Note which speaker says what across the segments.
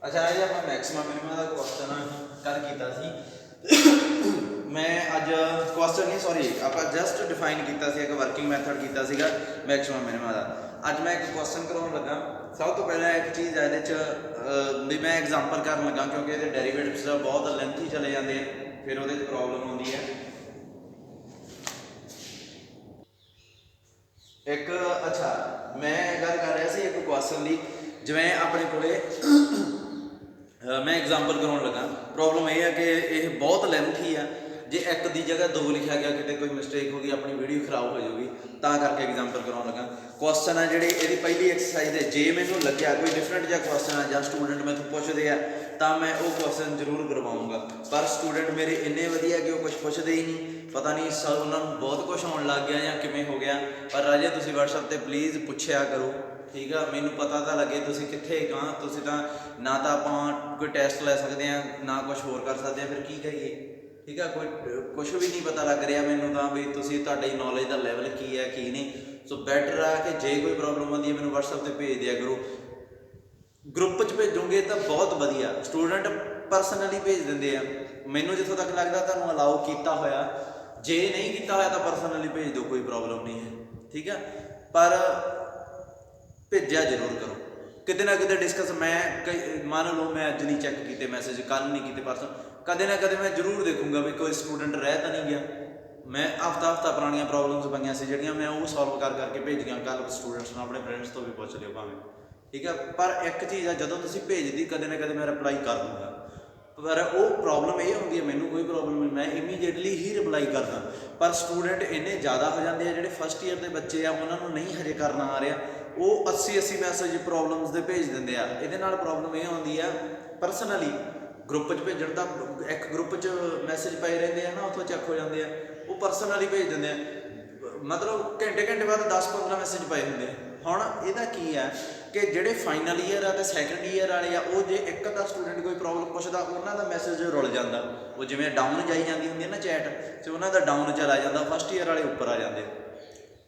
Speaker 1: अच्छा अज आप maximum minimum का क्वेश्चन कल किया सी मैं अज क्वेश्चन नहीं सॉरी आप जस्ट डिफाइन किया एक वर्किंग मैथड किया मैक्सिमम मिनिमम का। अज मैं एक क्वेश्चन कराने लगा। सब तो पहले एक चीज़ ये मैं एग्जाम्पल कर लगा क्योंकि ये डेरीवेटिव्स बहुत लेंथी चले जाते हैं फिर वो प्रॉब्लम आती है। एक अच्छा मैं गल कर रहा सी एक क्वेश्चन की जिवें अपने को मैं एग्जाम्पल कराने लगा। प्रॉब्लम यह है कि यह बहुत लेंथी है। जे एक की जगह दो लिखा गया कि कोई मिसटेक होगी अपनी वीडियो खराब हो जाएगी तो करके एग्जाम्पल कराने लगा। क्वेश्चन है जी ये पहली एक्सरसाइज है जे मैंने लग्या कोई डिफरेंट जहा क्वेश्चन है या स्टूडेंट मैं पूछते हैं तो मैं वो क्वेश्चन जरूर करवाऊँगा। पर स्टूडेंट मेरे इन्ने वधिया कि वो कुछ पूछते ही नहीं पता नहीं सर उन्होंने बहुत कुछ आने लग गया या किमें हो गया। पर राजे तुम व्हाट्सएप पर प्लीज़ पूछया करो ठीक है। मैनू पता तो लगे तुम कितने कहाँ तुम तो ना तो आप कोई टैसट लै सकते हैं ना कुछ होर कर सकते हैं फिर की करिए ठीक है। कोई कुछ भी नहीं पता लग रहा मैनू तो भी तुम नॉलेज का लैवल की है की नहीं। सो बैटर है कि जे कोई प्रॉब्लम आती है मैंने व्हाट्सएप पर भेज दिया करो। ग्रुप च भेजोगे तो बहुत वधिया स्टूडेंट परसनली भेज देंगे हैं। मैनू जितों तक लगता तुहानू अलाउ किया होया जे नहीं किया होया तो परसनली भेज दो कोई प्रॉब्लम नहीं है ठीक है। पर भेजा जरूर करो किते ना किते डिस्कस। मैं कई मान लो मैं अज नहीं चैक किए मैसेज कल नहीं किए परसों कदे ना कदे मैं जरूर देखूँगा भी कोई स्टूडेंट रह तो नहीं गया। मैं हफ्ता हफ्ता पुरानिया प्रॉब्लम्स पाइया सी जिहड़ियां मैं वो सॉल्व कर करके भेजियां कल स्टूडेंट्स ने अपने फ्रेंड्स तो भी पूछ लियो भावें ठीक है। पर एक चीज़ है जो तुम भेजती कदे ना कदे मैं रिप्लाई कर दूँगा। पर वो प्रॉब्लम ये होंगी है मैनू कोई प्रॉब्लम नहीं मैं इमीडिएटली ही रिप्लाई करदा। पर स्टूडेंट इन्ने ज़्यादा हो जाते हैं जोड़े फस्ट ईयर के बच्चे आ उन्होंने नहीं हजे करना आ रहा वो 80 मैसेज प्रॉब्लम्स के भेज देंगे आ। ये प्रॉब्लम ये होती है परसनली ग्रुप च भेजन का एक ग्रुप च मैसेज पाए रहते हैं ना उतों चैक हो जाते हैं वो परसनली भेज देंगे मतलब घंटे घंटे बाद 10-15 मैसेज पाए होंगे। हुण इहदा की है कि जोड़े फाइनल ईयर आ सैकेंड ईयर वाले आ वो जे एक अद्धा स्टूडेंट कोई प्रॉब्लम पुछदा उन्होंने मैसेज रुल जाता वो जिवें डाउन जाई जाती होंगी ना चैट तो उन्होंने डाउन चला जाता फस्ट ईयर वाले उपर आ जाते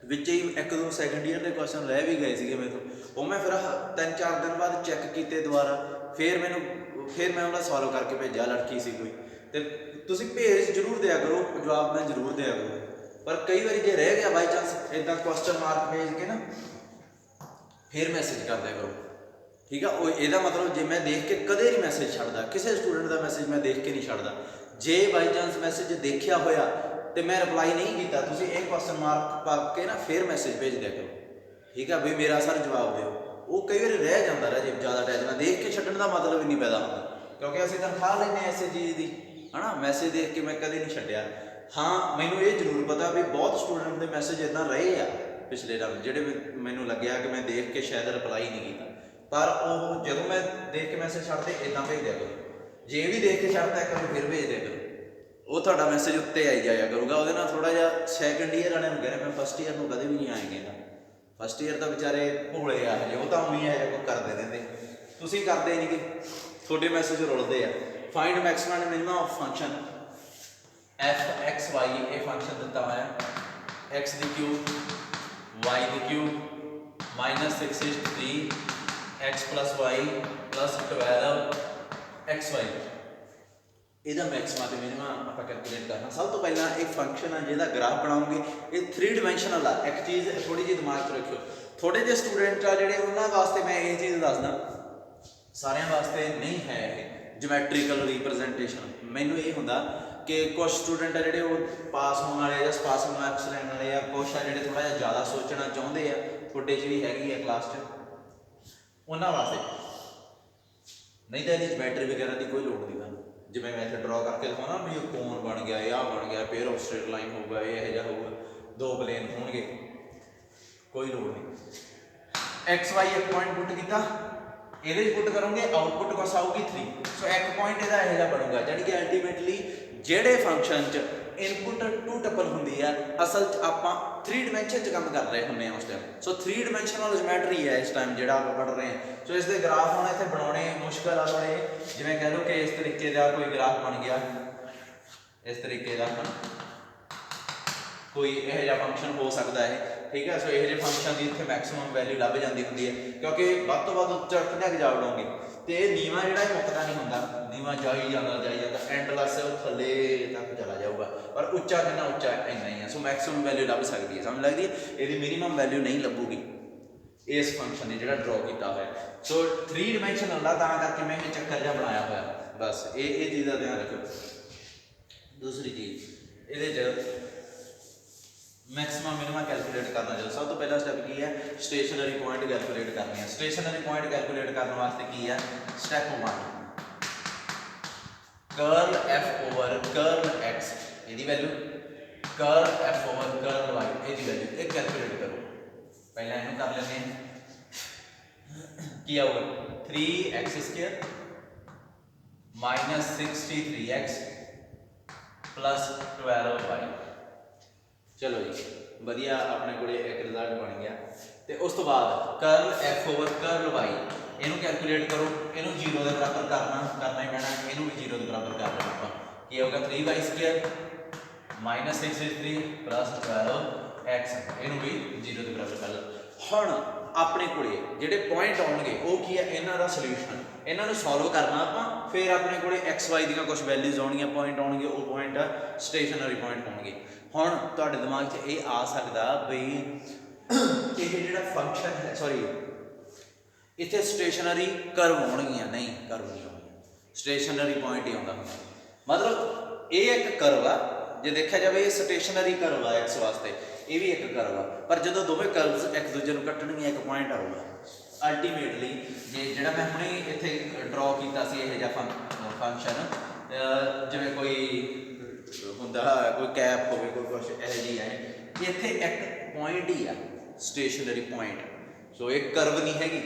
Speaker 1: विच ही एक दो सैकेंड ईयर के क्वेश्चन रह भी गए थे मेरे तो वो मैं फिर 3-4 दिन बाद चैक किए दोबारा फिर मैं उन्हें सॉल्व करके भेजा लड़की सी कोई तो तुम भेज जरूर दिया करो जवाब मैं जरूर दिया करो। पर कई बार जे रह गया बाई चांस इदा क्वेश्चन मार्क भेज के ना फिर मैसेज कर दिया करो ठीक है। वो यदा मतलब जे मैं देख के कदे नहीं मैसेज छड्डदा किसी स्टूडेंट का मैसेज मैं देख के नहीं छड्डदा। जे बाई चांस मैसेज देखा होया तो मैं रिप्लाई नहीं किया तुम एक क्वेश्चन मार्क पा के ना फिर मैसेज भेज दिया करो ठीक है भी मेरा सर जवाब दो। वो कई बार रह जाता रह जे ज़्यादा टाइम ना देख के छड्डण का मतलब ही नहीं पैदा होता क्योंकि असं तनख्वाह लेने इस चीज़ की है ना। मैसेज देख के मैं कदे नहीं छड्डिया। हाँ मैनू ये जरूर पता भी बहुत स्टूडेंट के मैसेज इदा रहे आ पिछले रंग जोड़े मैनू लग्या कि मैं देख के शायद रिप्लाई नहीं किया। पर वो जो मैं देख के मैसेज छड्डते इदा भेज दिया करो जे भी देख के छड्डता करो फिर भेज दिया करो वो थोड़ा मैसेज उत्ते आई जाया करूँगा। वो थोड़ा जहा सैकेंड ईयर वाले कहना मैं फस्ट ईयर में कदे भी नहीं आएंगे फस्ट ईयर तो बेचारे भोले आ हजे वो तो उम्मीद है कुछ करते रहते तुम करते नहीं कि थोड़े मैसेज रुलते हैं। Find maximum and minimum of function f x y ये फंक्शन दिता हुआ है एक्स दी क्यूब वाई दी cube -6 x plus y plus 12 x y ਇਹਦਾ ਮੈਕਸਿਮਮ ਤੇ ਮਿਨੀਮਮ ਆਪਾਂ ਕੈਲਕੂਲੇਟ ਕਰਨਾ। ਸਭ ਤੋਂ ਪਹਿਲਾਂ ਇੱਕ ਫੰਕਸ਼ਨ ਆ ਜਿਹਦਾ ਗ੍ਰਾਫ ਬਣਾਉਂਗੇ ਇਹ 3 ਡਾਈਮੈਂਸ਼ਨਲ ਆ। ਇੱਕ ਚੀਜ਼ ਥੋੜੀ ਜਿਹੀ ਦਿਮਾਗ 'ਚ ਰੱਖਿਓ ਥੋੜੇ ਜਿਹੇ ਸਟੂਡੈਂਟ ਆ ਜਿਹੜੇ ਉਹਨਾਂ ਵਾਸਤੇ ਮੈਂ ਇਹ ਚੀਜ਼ ਦੱਸਦਾ ਸਾਰਿਆਂ ਵਾਸਤੇ ਨਹੀਂ ਹੈ ਇਹ ਜਿਓਮੈਟ੍ਰੀਕਲ ਰਿਪਰੈਜ਼ੈਂਟੇਸ਼ਨ। ਮੈਨੂੰ ਇਹ ਹੁੰਦਾ ਕਿ ਕੁਝ ਸਟੂਡੈਂਟ ਆ ਜਿਹੜੇ ਉਹ ਪਾਸ ਹੋਣ ਵਾਲੇ ਜਾਂ ਪਾਸਿੰਗ ਮਾਰਕਸ ਲੈਣ ਵਾਲੇ ਆ ਕੁਛ ਆ ਜਿਹੜੇ ਥੋੜਾ ਜਿਹਾ ਜ਼ਿਆਦਾ ਸੋਚਣਾ ਚਾਹੁੰਦੇ ਆ ਤੁਹਾਡੇ 'ਚ ਵੀ ਹੈਗੀ ਆ ਕਲਾਸ 'ਚ ਉਹਨਾਂ ਵਾਸਤੇ नहीं तो ये जियोमेट्री वगैरह की कोई लोड़ नहीं गल जिवें मैं इत्थे ड्रॉ करके दिखाना भी कोन बन गया या बन गया पेयर ऑफ स्ट्रेट लाइन होगा ये यह होगा दो प्लेन होंगे कोई लोड़ नहीं। एक्स वाई एक पॉइंट पुट किया ये पुट करोगे आउटपुट कुछ आऊगी 3 सो एक पॉइंट यह बनूगा जानी कि अल्टीमेटली जेडे फंक्शन च इनपुट 2 टपल होंगी है असल आप 3 डिमेंशन च काम कर रहे होंगे उस टाइम। सो 3 डिमेंशनल जियोमेट्री है इस टाइम जो आप पढ़ रहे हैं। सो इसके ग्राफ होने इतने बनाने मुश्किल आ थोड़े जिवें कह लो कि इस तरीके का कोई ग्राफ बन गया इस तरीके का कोई यह फंक्शन हो सकता है ठीक है। सो ये फंक्शन की इतने मैक्सिमम वैल्यू लभ जाती होंगी है, क्योंकि वध तो वध उच्चा कितना जा उड़ोगे तो नीवा जो मुकता नहीं होंगे, नीवा जाई जाता एंडलैस थले तक चला जाऊगा, पर उच्चा कितना उच्चा इन्ना ही है। सो मैक्सिमम वैल्यू लभ सकती है, समझ लगती है। ये मिनीमम वैल्यू नहीं लभूगी इस फंक्शन ने जो ड्रॉ किया है। सो 3 डिमेंशनल ला करके मैं ये चक्कर जहा बनाया हुआ, बस ये चीज़ का ध्यान रखो। दूसरी चीज़ ये मैक्सिमम मिनिमम कैलकुलेट करना, जो सब तो पहला स्टैप की है स्टेशनरी पॉइंट कैलकुलेट करनी है। स्टेशनरी पॉइंट कैलकुलेट करने वास्ते की है step 1 curl f over curl x ये value, curl f over curl y ये वैल्यू, एक कैलकुलेट करो। पहले इन्हें कर लेते हैं की आऊगा 3x² minus 63x plus 12y। चलो जी वधिया अपने को एक रिजल्ट बन गया। तो उस तो बाद curl f over curl y इनू कैलकुलेट करो, इनू 0 के बराबर करना ही पैना, इनू भी 0 के बराबर कर लेना आप की होगा 3y² माइनस 63 प्लस 12x इनू भी 0 के बराबर कर लो। हुण अपने को जोड़े पॉइंट आउणगे वो की है इन्हां दा सॉल्यूशन, इन्हां नूं सॉल्व करना आपां, फिर अपने को एक्स वाई दी कुछ वैल्यूज आउणगियां, पॉइंट आउणगे, वो पॉइंट स्टेशनरी पॉइंट होणगे। हुण तुहाडे दिमाग 'च ये आ सकदा बई ये जिहड़ा फंक्शन है सॉरी इत्थे स्टेशनरी कर्व होणगियां, नहीं कर्व नहीं होणगियां, स्टेशनरी पॉइंट ही आउंदा हुंदा। मतलब ये एक कर्व आ, जे देखा जाए ये स्टेशनरी कर्व आ एक्स वास्ते, ये भी एक कर्व आ, पर जो दोवें कर्व्स एक दूजे को कट्टणगे एक पॉइंट आऊगा। अल्टीमेटली जे जिहड़ा मैं हुणे इत्थे ड्रॉ कीता सी इहो जिहा फंक्शन जिवें कोई हुंदा कोई कैप होवे कोई कुछ इहो जी है, इत्थे एक पॉइंट ही आ स्टेशनरी पॉइंट। सो एक कर्व नहीं हैगी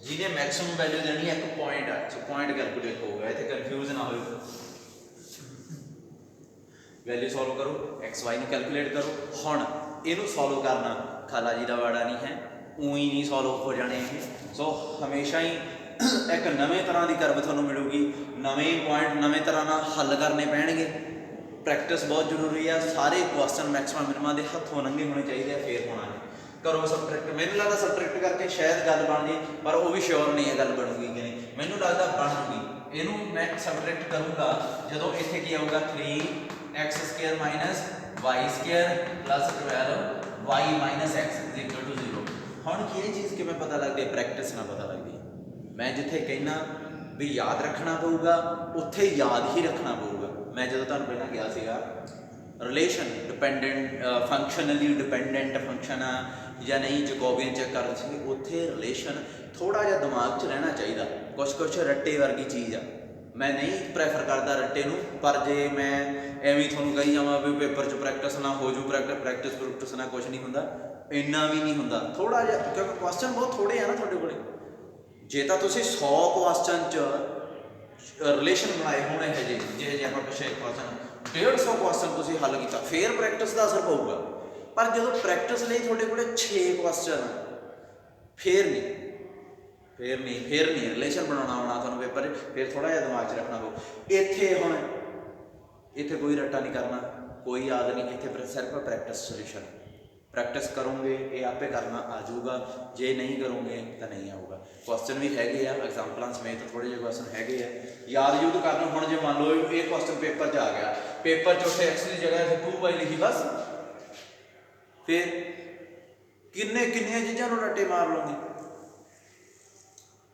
Speaker 1: जिन्हें मैक्सिमम वैल्यू देनी है, एक पॉइंट आ। सो पॉइंट कैलकुलेट होगा, इत्थे कन्फ्यूज ना हो। वैल्यू सॉल्व करो, एक्स वाई कैलकुलेट करो। हुण इनू सॉल्व करना खाला जी का वाड़ा नहीं है, ऊई नहीं सॉल्व हो जाने। सो हमेशा ही एक नवे तरह की कर्व थोड़ा मिलूगी, नवे पॉइंट नवे तरह ना हल करने पैणगे। प्रैक्टिस बहुत जरूरी है, सारे क्वेश्चन मैक्सिमम मिनिमम के हथों लंघे होने चाहिए, फिर होना है। करो सबट्रैक्ट, मैनूं लगता सबट्रैक्ट करके शायद गल बन जाए, पर वो भी श्योर नहीं है गल बनूगी कि नहीं, मैनूं लगता बनूगी। इनू मैं सबट्रैक्ट करूँगा जो इत्थे की आऊगा 3x² minus y² plus 12y minus x equal to 0। हुण की चीज़ किवें पता लगती है, प्रैक्टिस ना पता लगती है। मैं जिथे कहना भी याद रखना पऊगा उत्थे याद ही रखना पऊगा। मैं जो तुहानूं पहलां कहा सीगा relation dependent functionally dependent function आ या नहीं, जैकोबियन चेक कर सी उत्थे रिलेशन थोड़ा जिहा दिमाग 'च रहना चाहिए। कुछ रट्टे वर्गी चीज़ आ, मैं नहीं प्रैफर करता रट्टे नूं, पर जे मैं एवं थोनों कही जावां भी पेपर 'च प्रैक्टिस ना हो जू, प्रैक्टिस ना कुछ नहीं हुंदा, इन्ना भी नहीं हुंदा, थोड़ा जिहा, क्योंकि क्वेश्चन बहुत थोड़े आ ना तुहाडे कोले। जे तां तुसीं 100 क्वेश्चन च रिलेशन बनाए होने है जे आप पिछले क्वेश्चन 150 क्वेश्चन तुसीं हल किया, फिर प्रैक्टिस का असर पऊगा। पर जो प्रैक्टिस लिए थोड़े को 6 क्वेश्चन फिर नहीं रिलेशन बनाना आना थोड़ा पेपर, फिर थोड़ा जिहा दिमाग 'च रखना पऊ। इत्थे हुण इत्थे कोई रट्टा नहीं करना, कोई याद नहीं, इत्थे सिर्फ प्रैक्टिस सोल्यूशन। प्रैक्टिस करोगे ये आपे करना आ जाऊगा, जे नहीं करोगे तो नहीं आऊगा। क्वेश्चन भी हैगे आ एग्जाम्पलों समेत, थोड़े जे क्वेश्चन हैगे आ, याद यूद कर लो। हुण जे मान लो ये क्वेश्चन पेपर 'च आ गया, पेपर 'च उत्थे एक्स की जगह 2y लिखी बस, फिर किन्नियां चीज़ों को रट्टे मार लोगे,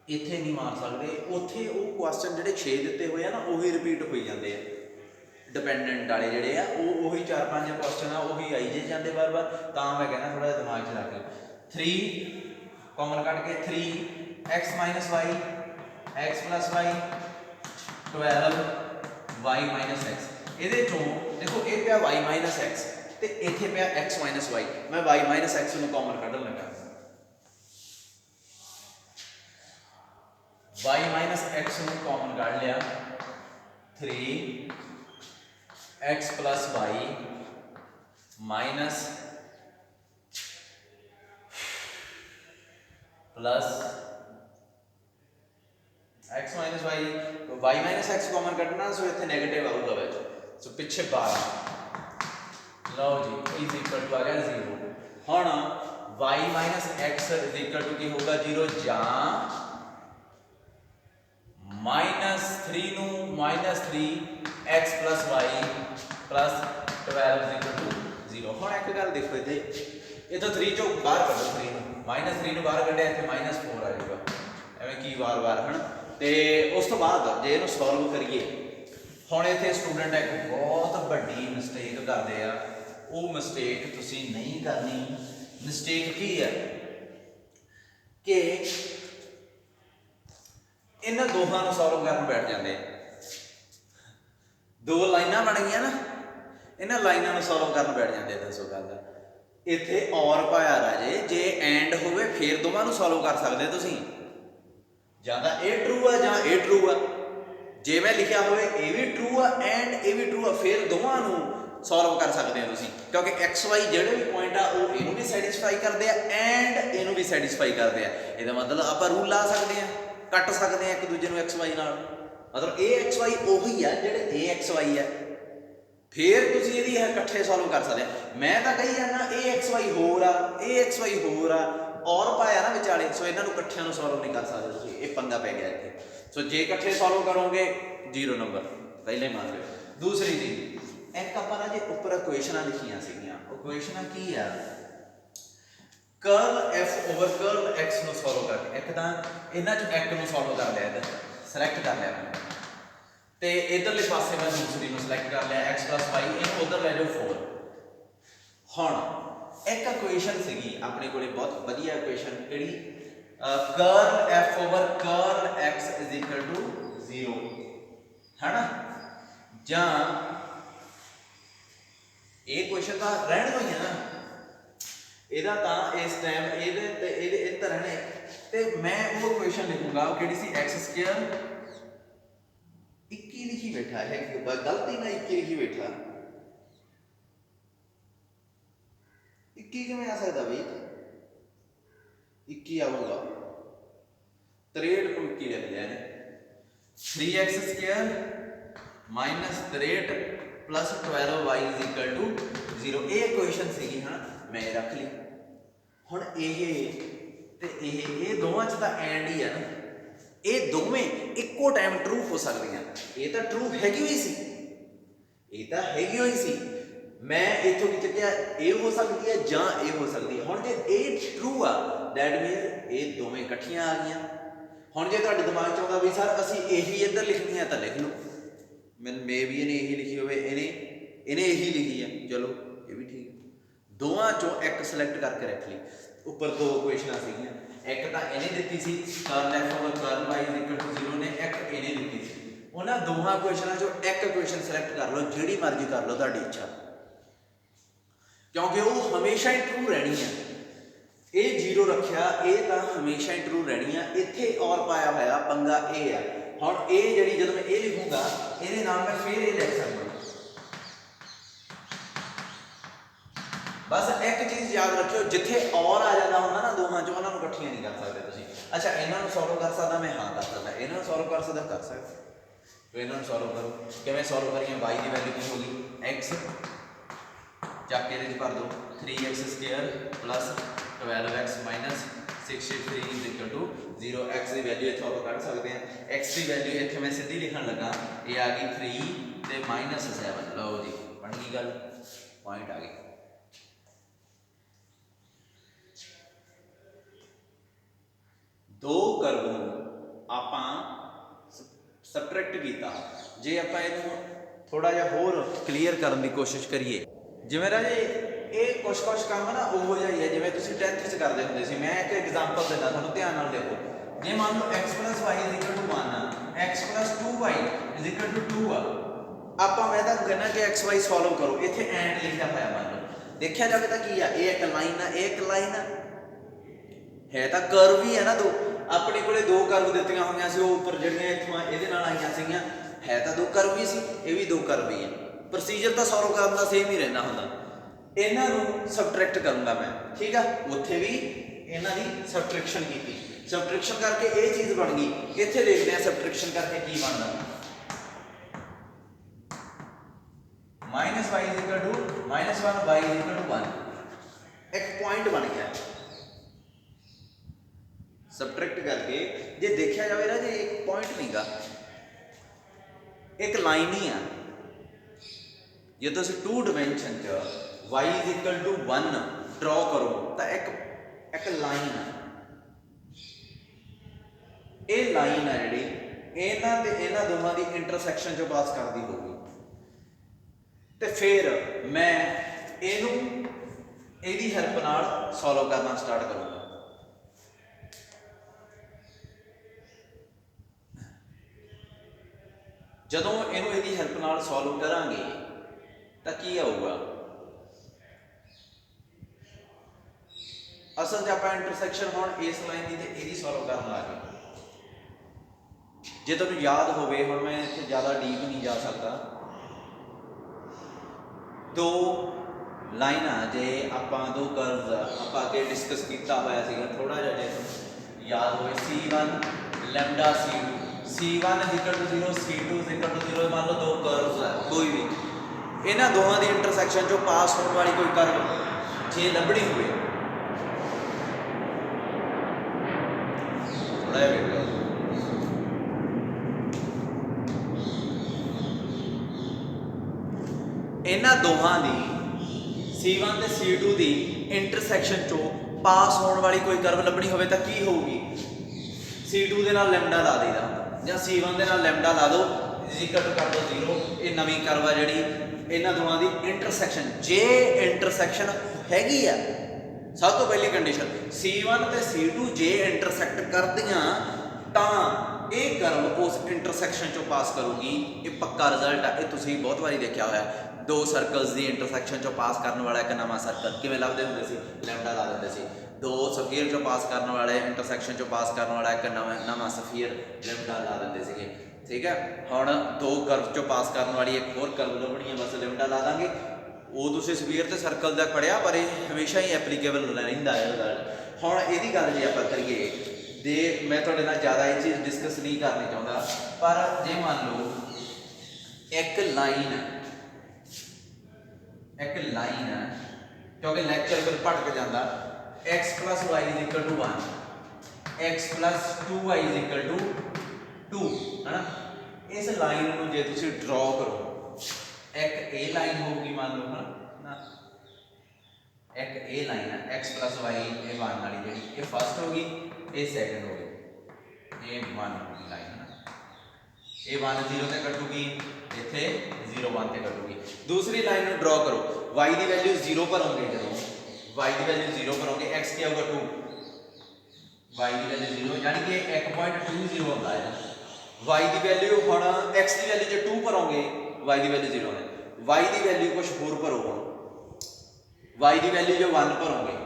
Speaker 1: इत्थे नहीं मार सकते। उत्थे वो क्वेश्चन जिहड़े 6 दिते हुए हैं ना उही रिपीट होई जाते हैं, डिपेंडेंट वाले जिहड़े आ उही 4-5 क्वेश्चन आ उही आई जे जाते बार बार। तो मैं कहना थोड़ा जिहा दिमाग 'च रख लो। 3 कॉमन कट के 3x minus y x plus y 12y minus x। ये देखो ये पिया y माइनस x तो इत्थे पिया x माइनस वाई, मैं y माइनस x नूं कॉमन कढण लगा, y माइनस x नूं कॉमन कढ लिया, 3x plus y minus plus x minus y minus x common कटना, सो इतने नेगेटिव आऊगा बच्चों, सो पिछे 12 लो जी इज इक्वल टू आ गया 0। हुण y minus x is equal to की होगा 0 जां -3 नूं -3 x plus y plus 12 is equal to 0। हुण एक गल देखो इत्थे इधर 3 चो बाहर कढो 3 नूं -3 नूं बाहर कढिया इत्थे -4 आ जाएगा एवें की वार-वार है ना। ते उस तो बाद जे इहनूं सॉल्व करिए हुण इत्थे स्टूडेंट एक बहुत वड्डी मिस्टेक करदे आ ਉਹ मिस्टेक तुसी नहीं करनी। मिस्टेक की है कि इन्हां दोहां नूं सॉल्व करन बैठ जाते दो लाइनां बन गई ना इन्हां लाइनां नूं सॉल्व करन बैठ जाते। दसो गल इत्थे और पाया राजे जे एंड होवे फिर दोवां नूं सॉल्व कर सकदे तुसी जां तां ए ट्रू आ जां ए ट्रू आ जे मैं लिखिया होवे ए भी ट्रू आ एंड ए भी ट्रू आ फिर दोवां नूं सॉल्व कर सकते हो तुसी क्योंकि एक्स वाई जेडे भी पॉइंट आ वो इनू भी सैटिस्फाई करते हैं एंड इनू भी सैटिस्फाई करते हैं। इसका मतलब आप रूल ला सकते हैं कट सकते हैं एक दूजे एक्स वाई नाल मतलब ए एक्स वाई उही है जेडे ए एक्स वाई है फिर तुसी इहदी इकट्ठे सॉल्व कर सकते हैं। मैं तो कही जाना ए एक्स वाई होर आ ए एक्स वाई होर आ और पाया ना विचाले सो इन्हों इकट्ठियां नूं सॉल्व नहीं कर सकते तुसी ये पंगा पै गया इत्थे। सो जे इकट्ठे सॉल्व करोगे 0 नंबर पहले मान लो। दूसरी चीज एक ਆਪਾਂ ਨਾ ਜੇ ਉੱਪਰ ਇਕੁਏਸ਼ਨਾਂ ਲਿਖੀਆਂ ਸੀਗੀਆਂ ਇਕੁਏਸ਼ਨਾਂ ਕੀ ਆ ਕਰਲ f ਓਵਰ ਕਰਲ x ਨੂੰ ਸੋਲਵ ਕਰਕੇ ਇੱਕ ਤਾਂ ਇਹਨਾਂ ਚੋਂ ਇੱਕ ਨੂੰ ਸੋਲਵ ਕਰ ਲਿਆ ਇੱਧਰ ਸਿਲੈਕਟ ਕਰ ਲਿਆ ਮੈਂ ਤੇ ਇਧਰਲੇ ਪਾਸੇ ਮੈਂ ਦੂਸਰੀ ਨੂੰ ਸਿਲੈਕਟ ਕਰ ਲਿਆ x y ਇਹਨੂੰ ਉਧਰ ਲੈ ਜਾਓ 4। ਹੁਣ ਇੱਕ ਇਕੁਏਸ਼ਨ ਸੀਗੀ ਆਪਣੇ ਕੋਲੇ ਬਹੁਤ ਵਧੀਆ ਇਕੁਏਸ਼ਨ ਕਿਹੜੀ ਕਰਲ f ਓਵਰ ਕਰਲ x = 0 ਹੈ ਨਾ ਜਾਂ ਇਹ ਕੁਐਸਚਨ ਤਾਂ ਰਹਿਣ ਦੋ ਹੀ ਹੈ ਨਾ ਇਹਦਾ ਤਾਂ ਇਸ ਟਾਈਮ ਇਹਦੇ ਇੱਧਰ ਰਹਿਣੇ ਤੇ ਮੈਂ ਉਹ ਕੁਐਸਚਨ ਲਿਖੂੰਗਾ ਉਹ ਕਿਹੜੀ ਸੀ x² 21 ਲਿਖੀ ਬੈਠਾ ਹੈ ਗਲਤੀ ਨਾਲ 21 ਲਿਖੀ ਬੈਠਾ 21 ਕਿਵੇਂ ਆ ਸਕਦਾ ਬਈ 21 ਆਊਗਾ 63 को 21 लिख लिया ने 3x² -63 प्लस 12y = 0 ये इक्वेशन सीगी हाँ मैं रख ली हुण ये दोवां च तां एंड ही है ना ये दोवें इक्को टाइम ट्रू हो सकदियां ये तां ट्रू हैगी हुई सी ये तां हैगी हुई सी मैं इत्थों की चक्किया ये हो सकती है जां ये हो सकती है हुण जे ये ट्रू आ दैट मीन ये दोवें इकट्ठियां आ गईयां। हुण जे तुहाडे दिमाग च आउंदा भी सर असीं यही इधर लिखनी है तां लिख लो मैं मे भी इन्हें यही लिखी हो इन्हें यही लिखी है चलो ये भी ठीक है। दोवां चों एक सिलेक्ट करके रख ली उपर दो इक्वेशनां सीगियां एक तां इन्हें दित्ती सी curl f over curl y = 0 ने एक इन्हें दित्ती सी उन्हां दोहां इक्वेशनां चों एक इक्वेशन सिलेक्ट कर लो जिहड़ी मर्जी कर लो तुहाडी इच्छा क्योंकि वो हमेशा ही ट्रू रहनी है। ये 0 रखिया ये तां हमेशा ही ट्रू रहनी है। इत्थे और पाया होया पंगा ये है हुण ये जिहड़ी जदों मैं ये लिखूंगा इहदे नाल मैं फिर ये लिख सकदा बस एक चीज़ याद रखियो जिथे और आ जाता होंदा ना दोहां चों उन्हां नूं इकट्ठियां नहीं कर सकदे तुसीं। अच्छा इन्हां नूं सॉल्व कर सकदा मैं हाँ कर सकदा इन्हां नूं सॉल्व कर सकदा तो इन्हां नूं सॉल्व करो किवें सॉल्व करिए y की वैल्यू की होगी x ਚੱਕ ਇਹਦੇ ਚ भर दो 3x² plus 12x minus 63 = 0 x की वैल्यू इत्थों आप कढ सकते हैं x की वैल्यू इत्थे मैं सीधी लिखण लगा ये आ गई 3 ते -7 लो जी बन गई गल पॉइंट आ गई। दो कर्व आपां सबट्रैक्ट कीता जे आपां इहनूं थोड़ा जिहा होर क्लीयर करन दी कोशिश करिए जिवें राजे ये कुछ काम ना वो जिहा ही है जिवें तुसीं 10th च करदे हुंदे सी। मैं एक एग्जांपल दिंदा तुहानूं ध्यान नाल देखो जे मान लो x + y = 1 x + 2y = 2 आ आपां मैं तां कहना कि x y सॉल्व करो इत्थे एंड लिखिया होया मान लो देखिया जावे तां की आ ये एक लाइन आ एक लाइन है तां कर्व ही है ना दो अपने कोले दो कर्व दित्तियां होईयां सी उपर जिहड़ियां इत्थों इहदे नाल आईयां सीगीयां है तां दो कर्व ही सी ये भी दो कर्व ही है प्रोसीजर तो सॉल्व करन दा सेम ही रहना हुंदा। इन्हां नूं सबट्रैक्ट करूंगा मैं ठीक है उत्थे भी इन्हां दी सबट्रैक्शन कीती सबट्रैक्शन करके ये चीज़ बन गई इत्थे देखते हैं सबट्रैक्शन करके की बनदा -y = -1 y = 1 एक पॉइंट बन गया सबट्रैक्ट करके। जे देखा जाए ना, जे एक पॉइंट नहीं गा, एक लाइन ही आ। जे तुम 2 डायमेंशन च y is equal to 1 draw करो तो एक लाइन आ। ये लाइन है जी इन्हां दोवां की इंटरसैक्शन चो पास करती होगी। तो फिर मैं इनू इहदी हेल्प नाल सॉल्व करना स्टार्ट करूँगा। जदों इनू इहदी हेल्प नाल सॉल्व करांगे तो की आऊगा, असल च आपां इंटरसैक्शन हुण इस लाइन की ते इहदी सॉल्व करन आ गए। जे तुहानूं याद होवे, हुण मैं इत्थे ज़्यादा डीप नहीं जा सकता। दो लाइनां जे आपां दो कर्व्स आपां अगे डिस्कस किया होया सीगा थोड़ा जिहा, जे तुहानूं याद होवे C1 lambda C2 C1 is equal to 0 C2 is equal to 0। मान लो दो कर्व्स है कोई भी, इन्हां दोवां दी इंटरसैक्शन चों पास होने वाली कोई कर्व जे लभणी होवे, थोड़ा जिहा वेट करो, इन्हां दोहां दी C1 ते C2 दी इंटरसैक्शन चो पास होने वाली कोई कर्व लभनी होवे तां की होगी, C2 दे नाल लैम्डा ला देगा या C1 दे नाल लैम्डा ला दो, इज इक्वल टू कर दो 0। ये नवीं कर्व आ जिहड़ी इन्हां दोहां दी इंटरसैक्शन, जे इंटरसैक्शन हैगी आ, सब तो पहली कंडीशन C1 ते C2 जे इंटरसैक्ट करदियां तां ਇਹ ਕਰਵ ਉਸ ਇੰਟਰਸੈਕਸ਼ਨ ਚੋਂ ਪਾਸ ਕਰੂਗੀ। ਇਹ ਪੱਕਾ ਰਿਜ਼ਲਟ ਆ, ਇਹ ਤੁਸੀਂ ਬਹੁਤ ਵਾਰੀ ਦੇਖਿਆ ਹੋਇਆ। ਦੋ ਸਰਕਲਸ ਦੀ ਇੰਟਰਸੈਕਸ਼ਨ ਚੋਂ ਪਾਸ ਕਰਨ ਵਾਲਾ ਇੱਕ ਨਵਾਂ ਸਰਕਲ ਕਿਵੇਂ ਲੱਭਦੇ ਹੁੰਦੇ ਸੀ, ਲੈਮਡਾ ਲਾ ਦਿੰਦੇ ਸੀ। ਦੋ ਸਫੀਅਰ ਚੋਂ ਪਾਸ ਕਰਨ ਵਾਲੇ ਇੰਟਰਸੈਕਸ਼ਨ ਚੋਂ ਪਾਸ ਕਰਨ ਵਾਲਾ ਇੱਕ ਨਵਾਂ ਸਫੀਅਰ ਲੈਮਡਾ ਲਾ ਦਿੰਦੇ ਸੀਗੇ। ਠੀਕ ਹੈ, ਹੁਣ ਦੋ ਕਰਵ ਚੋਂ ਪਾਸ ਕਰਨ ਵਾਲੀ ਇੱਕ ਹੋਰ ਕਰਵ ਲੱਭਣੀ ਹੈ, ਬਸ ਲੈਮਡਾ ਲਾ ਦਾਂਗੇ। ਉਹ ਤੁਸੀਂ ਸਫੀਅਰ ਤੇ ਸਰਕਲ ਦਾ ਪੜ੍ਹਿਆ, ਪਰ ਇਹ ਹਮੇਸ਼ਾ ਹੀ ਐਪਲੀਕੇਬਲ ਰਹਿੰਦਾ ਹੈ ਰਿਜ਼ਲਟ। ਹੁਣ ਇਹਦੀ ਗੱਲ ਜੇ ਆਪਾਂ ਕਰੀਏ ਦੇ मैं थोड़े नाल ज़्यादा ये चीज़ डिस्कस नहीं करनी चाहता, पर जे मान लो एक लाइन है, क्योंकि लैक्चर फिर भटक जाता, x plus y is equal to 1 x plus 2y is equal to 2 है ना। इस लाइन को जे तुसीं ड्रॉ करो, एक ए लाइन होगी मान लो है ना, एक ए लाइन है x प्लस वाई ए 1 वाली जी, ये फर्स्ट होगी, ये सैकेंड हो गई, ये 1 होगी लाइन है ना, ये 1 0 ते कटूगी, इत्थे 0 1 ते कटूगी। दूसरी लाइन ड्रॉ करो, y की वैल्यू 0 पर होंगे, जो y की वैल्यू 0 पर होंगे, x क्या होगा 2, y की वैल्यू 0 यानी कि 1.20 होता है। y की वैल्यू हुण x की वैल्यू जो 2 पर होंगे, y की वैल्यू 0 है, y की वैल्यू कुछ होर पर होगा, y की वैल्यू जो 1 पर होंगे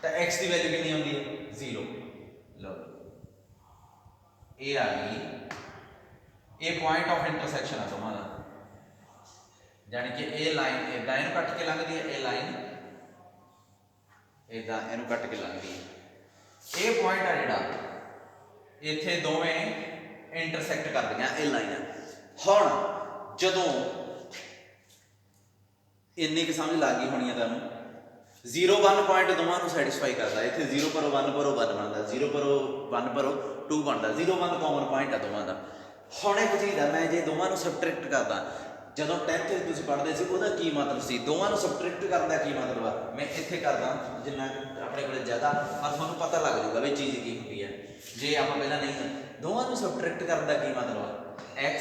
Speaker 1: तो x की वैल्यू कितनी होती है 0। लो ये आ गई, ये पॉइंट ऑफ इंटरसेक्शन है तुम्हारा, यानी कि ये लाइन इदा इनू कट के लंघदी है, ये लाइन इदा इनू कट के लंघदी है। ये पॉइंट है जिहड़ा इत्थे दोवें इंटरसेक्ट करदियां ये लाइन। हुण जदों इन्नी कि समझ लग गई होनी है तुहानूं, 0 1 पॉइंट दोवां नूं सैटिस्फाई करता है। इत्थे 0 पर 1 पर 1 बनता, 0 पर 1 पर 2 बनता, 0 1 कॉमन पॉइंट है दोवां दा। हुण एक चीज़ है, मैं जे दोवां नूं सबट्रैक्ट करदा, जदों 10th विच तुसीं पढ़दे सी उहदा की मतलब सी, दोवां नूं सबट्रैक्ट करन दा की मतलब आ, मैं इत्थे करदा जिन्ना अपने कोल ज़्यादा, पर तुहानूं पता लग जाऊगा भी चीज़ की हुंदी है। जे आपां पहलां नहीं दोवां नूं सबट्रैक्ट करन दा की मतलब आ, x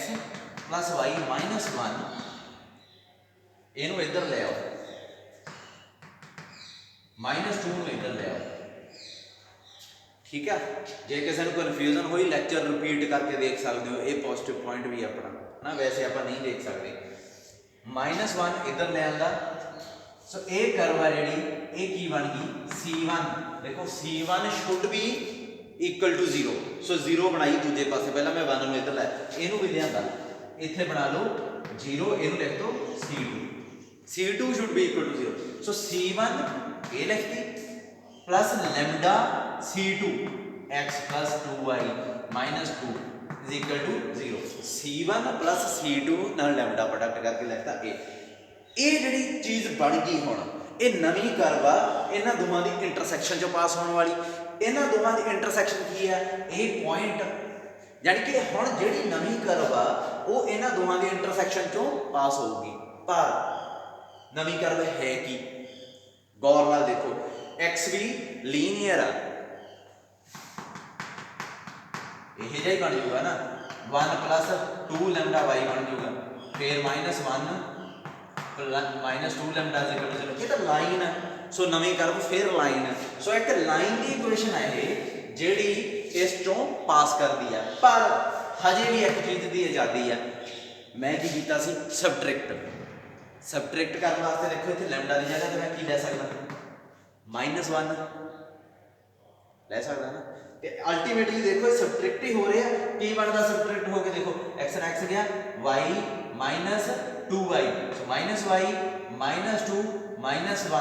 Speaker 1: प्लस वाई माइनस 1 इहनूं इधर ले आओ, -2 ਨੂੰ इधर ले आओ। ठीक है, जे किसी को कन्फ्यूजन हुई लैक्चर रिपीट करके देख सकते हो, ये पॉजिटिव पॉइंट भी अपना ना, वैसे आप नहीं देख सकते। -1 इधर ले आंदा, सो ये कर्व है जी, ये की बन गई C1। देखो C1 should be equal to 0, so 0 बनाई दूजे पासे, पहला मैं 1 इधर लाया, इनू भी लिया इत्थे बना लो 0, इनू लिख दो C2 should be equal to 0, so C1 ये लिखती plus lambda C2 x plus 2y minus 2 is equal to 0। C1 plus C2 नाल लैम्डा प्रोडक्ट करके लिखता ए। ये जिहड़ी चीज़ बन गई हुण ਇਹ ਨਵੀਂ ਕਰਵ ਆ, ਇਹਨਾਂ ਦੋਵਾਂ ਦੀ ਇੰਟਰਸੈਕਸ਼ਨ ਚੋਂ ਪਾਸ ਹੋਣ ਵਾਲੀ। ਇਹਨਾਂ ਦੋਵਾਂ ਦੀ ਇੰਟਰਸੈਕਸ਼ਨ ਕੀ ਹੈ? ਇਹ ਪੁਆਇੰਟ। ਯਾਨੀ ਕਿ ਹੁਣ ਜਿਹੜੀ ਨਵੀਂ ਕਰਵ ਆ ਉਹ ਇਹਨਾਂ ਦੋਵਾਂ ਦੀ ਇੰਟਰਸੈਕਸ਼ਨ ਚੋਂ ਪਾਸ ਹੋਊਗੀ। ਪਰ ਨਵੀਂ ਕਰਵ ਹੈ ਕੀ? ਗੌਰ ਨਾਲ ਦੇਖੋ, x ਵੀ ਲੀਨੀਅਰ ਆ, ਇਹ ਜਿਹਾ ਹੀ ਬਣ ਜਾਊਗਾ ਨਾ, 1 + 2 λy ਬਣ ਜਾਊਗਾ, ਫਿਰ -1 -2 λ 0। ਇਹ ਤਾਂ ਲਾਈਨ ਹੈ, ਸੋ ਨਵੀਂ ਕਰਵ ਫਿਰ ਲਾਈਨ ਹੈ। ਸੋ ਇੱਕ ਲਾਈਨ ਦੀ ਇਕੁਏਸ਼ਨ ਹੈ ਇਹ ਜਿਹੜੀ ਇਸ ਚੋਂ ਪਾਸ ਕਰਦੀ ਹੈ। ਪਰ ਹਜੇ ਵੀ ਇੱਕ ਚੀਜ਼ ਦੀ ਆਜ਼ਾਦੀ ਹੈ। ਮੈਂ ਕੀ ਕੀਤਾ ਸੀ? ਸਬਟ੍ਰੈਕਟ ਕਰਨ ਵਾਸਤੇ ਦੇਖੋ ਇੱਥੇ ਲੈਮਡਾ ਦੀ ਜਗ੍ਹਾ ਤੇ ਮੈਂ ਕੀ ਲੈ ਸਕਦਾ? -1 ਲੈ ਸਕਦਾ ਨਾ। ਤੇ ਅਲਟੀਮੇਟਲੀ ਦੇਖੋ ਇਹ ਸਬਟ੍ਰੈਕਟ ਹੀ ਹੋ ਰਿਹਾ। ਕੀ ਬਣਦਾ ਸਬਟ੍ਰੈਕਟ ਹੋ ਕੇ? ਦੇਖੋ x ਨਾਲ x ਗਿਆ, y - 2y, ਸੋ -y - 2 - 1 + 2 - 1 + 1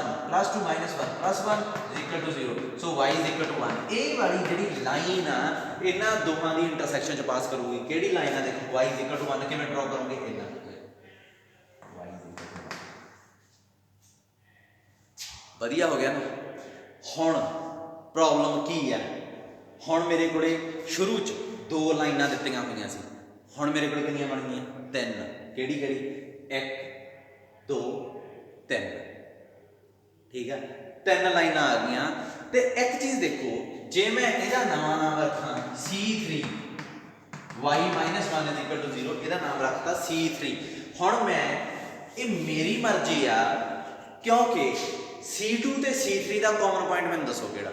Speaker 1: 0, ਸੋ y = 1। ਇਹ ਵਾਲੀ ਜਿਹੜੀ ਲਾਈਨ ਆ ਇਹਨਾਂ ਦੋਹਾਂ ਦੀ ਇੰਟਰਸੈਕਸ਼ਨ ਚ ਪਾਸ ਕਰੂਗੀ। ਕਿਹੜੀ ਲਾਈਨ ਆ? ਦੇਖੋ y = 1 ਕਿਵੇਂ ਡਰਾ ਕਰੋਗੇ? ਇਹਨਾਂ y = 1। ਵਧੀਆ ਹੋ ਗਿਆ ਨਾ। ਹੁਣ ਪ੍ਰੋਬਲਮ ਕੀ ਆ? ਹੁਣ ਮੇਰੇ ਕੋਲੇ ਸ਼ੁਰੂ ਚ 2 ਲਾਈਨਾਂ ਦਿੱਤੀਆਂ ਹੋਈਆਂ ਸੀ, ਹੁਣ ਮੇਰੇ ਕੋਲ ਕਿੰਨੀਆਂ ਬਣ ਗਈਆਂ? 3। ਕਿਹੜੀ 1 2 3, ਠੀਕ ਹੈ, 3 ਲਾਈਨਾਂ ਆ ਗਈਆਂ। ਤੇ ਇੱਕ ਚੀਜ਼ ਦੇਖੋ, ਜੇ ਮੈਂ ਇਹਦਾ ਨਵਾਂ ਨਾਮ ਰੱਖਾਂ C3, y - 1 = 0, ਇਹਦਾ ਨਾਮ ਰੱਖਤਾ C3। ਹੁਣ ਮੈਂ ਇਹ ਮੇਰੀ ਮਰਜ਼ੀ ਆ, ਕਿਉਂਕਿ C2 ਤੇ C3 ਦਾ ਕਾਮਨ ਪੁਆਇੰਟ ਮੈਨੂੰ ਦੱਸੋ ਕਿਹੜਾ?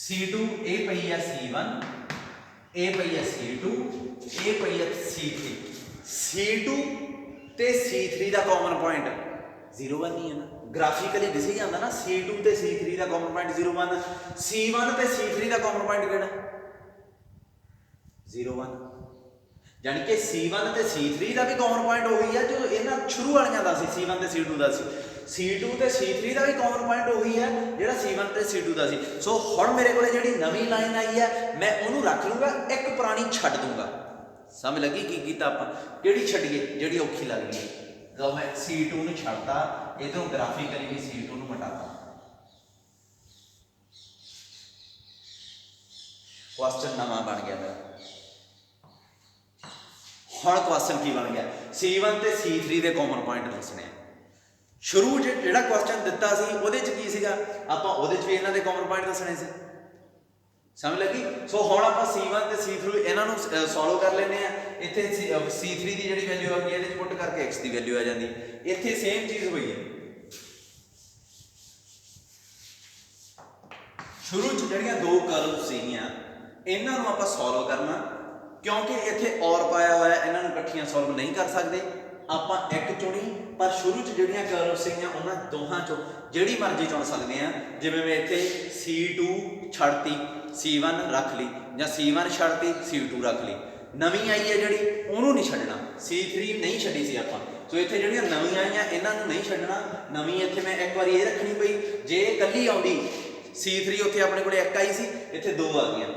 Speaker 1: C2 ਇਹ ਪਈ ਆ C1, ਇਹ ਪਈ ਆ C2, ਇਹ ਪਈ ਆ C3। C2 ਤੇ C3 ਦਾ ਕਾਮਨ ਪੁਆਇੰਟ 0 1 ਹੀ ਹੈ ਨਾ। ਗ੍ਰਾਫਿਕਲੀ ਦਿਸ ਹੀ ਜਾਂਦਾ ਨਾ, C2 ਤੇ C3 ਦਾ ਕਾਮਨ ਪੁਆਇੰਟ 0 1। C1 ਤੇ C3 ਦਾ ਕਾਮਨ ਪੁਆਇੰਟ ਕਿਹੜਾ? 0 1। ਯਾਨੀ ਕਿ C1 ਤੇ C3 ਦਾ ਵੀ ਕਾਮਨ ਪੁਆਇੰਟ ਉਹੀ ਆ ਜੋ ਇਹਨਾਂ ਸ਼ੁਰੂ ਵਾਲੀਆਂ ਦਾ ਸੀ, C1 ਤੇ C2 ਦਾ ਸੀ। C2 ਤੇ C3 ਦਾ ਵੀ ਕਾਮਨ ਪੁਆਇੰਟ ਉਹੀ ਹੈ ਜਿਹੜਾ C1 ਤੇ C2 ਦਾ ਸੀ। ਸੋ ਹੁਣ ਮੇਰੇ ਕੋਲੇ ਜਿਹੜੀ ਨਵੀਂ ਲਾਈਨ ਆਈ ਹੈ ਮੈਂ ਉਹਨੂੰ ਰੱਖ ਲੂੰਗਾ, ਇੱਕ ਪੁਰਾਣੀ ਛੱਡ ਦੂੰਗਾ। ਸਮਝ ਲੱਗੀ ਕੀ ਕੀਤਾ ਆਪਾਂ? ਕਿਹੜੀ ਛੱਡੀਏ? ਜਿਹੜੀ ਔਖੀ ਲੱਗਦੀ ਹੈ। ਜਦੋਂ ਮੈਂ C2 ਨੂੰ ਛੱਡਤਾ, ਇਧਰੋਂ ਗ੍ਰਾਫਿਕਲੀ ਵੀ C2 ਨੂੰ ਹਟਾਤਾ। ਕੁਐਸਚਨ ਨਵਾਂ ਬਣ ਗਿਆ ਮੇਰਾ। ਹੁਣ ਕੁਐਸਚਨ ਕੀ ਬਣ ਗਿਆ? C1 ਤੇ C3 ਦੇ ਕਾਮਨ ਪੁਆਇੰਟ ਦੱਸਣੇ ਆ। ਸ਼ੁਰੂ ਜਿਹੜਾ ਕੁਐਸਚਨ ਦਿੱਤਾ ਸੀ ਉਹਦੇ ਚ ਕੀ ਸੀਗਾ? ਆਪਾਂ ਉਹਦੇ ਚ ਵੀ ਇਹਨਾਂ ਦੇ ਕਾਮਨ ਪੁਆਇੰਟ ਦੱਸਣੇ ਸੀ। ਸਮਝ ਲੱਗੀ? ਸੋ ਹੁਣ ਆਪਾਂ C1 ਤੇ C3 ਇਹਨਾਂ ਨੂੰ ਸੋਲਵ ਕਰ ਲੈਂਦੇ ਆ। ਇੱਥੇ C3 ਦੀ ਜਿਹੜੀ ਵੈਲਿਊ ਆ ਗਈ ਇਹਦੇ ਚ ਪੁੱਟ ਕਰਕੇ x ਦੀ ਵੈਲਿਊ ਆ ਜਾਂਦੀ। ਇੱਥੇ ਸੇਮ ਚੀਜ਼ ਹੋਈ ਹੈ। ਸ਼ੁਰੂ ਚ ਜਿਹੜੀਆਂ 2 ਕਰਵ ਸੀਗੀਆਂ ਇਹਨਾਂ ਨੂੰ ਆਪਾਂ ਸੋਲਵ ਕਰਨਾ, ਕਿਉਂਕਿ ਇੱਥੇ ਔਰ ਪਾਇਆ ਹੋਇਆ, ਇਹਨਾਂ ਨੂੰ ਇਕੱਠੀਆਂ ਸੋਲਵ ਨਹੀਂ ਕਰ ਸਕਦੇ। ਆਪਾਂ ਇੱਕ ਚੁਣੀ, ਪਰ ਸ਼ੁਰੂ ਚ ਜਿਹੜੀਆਂ ਕਰਵ ਸੀਗੀਆਂ ਉਹਨਾਂ ਦੋਹਾਂ ਚੋਂ ਜਿਹੜੀ ਮਰਜ਼ੀ ਚੁਣ ਸਕਦੇ ਆ। ਜਿਵੇਂ ਮੈਂ ਇੱਥੇ C2 ਛੱਡਤੀ, C1 ਰੱਖ ਲਈ, ਜਾਂ C1 ਛੱਡਤੀ, C2 ਰੱਖ ਲਈ। ਨਵੀਂ ਆਈ ਹੈ ਜਿਹੜੀ ਉਹਨੂੰ ਨਹੀਂ ਛੱਡਣਾ, C3 ਨਹੀਂ ਛੱਡੀ ਸੀ ਆਪਾਂ। ਸੋ ਇੱਥੇ ਜਿਹੜੀਆਂ ਨਵੀਆਂ ਆਈਆਂ ਇਹਨਾਂ ਨੂੰ ਨਹੀਂ ਛੱਡਣਾ। ਨਵੀਂ ਇੱਥੇ ਮੈਂ ਇੱਕ ਵਾਰੀ ਇਹ ਰੱਖਣੀ ਪਈ, ਜੇ ਇਕੱਲੀ ਆਉਂਦੀ C3 ਉੱਥੇ ਆਪਣੇ ਕੋਲੇ 1 ਆਈ ਸੀ, ਇੱਥੇ 2 ਆ ਗਈਆਂ।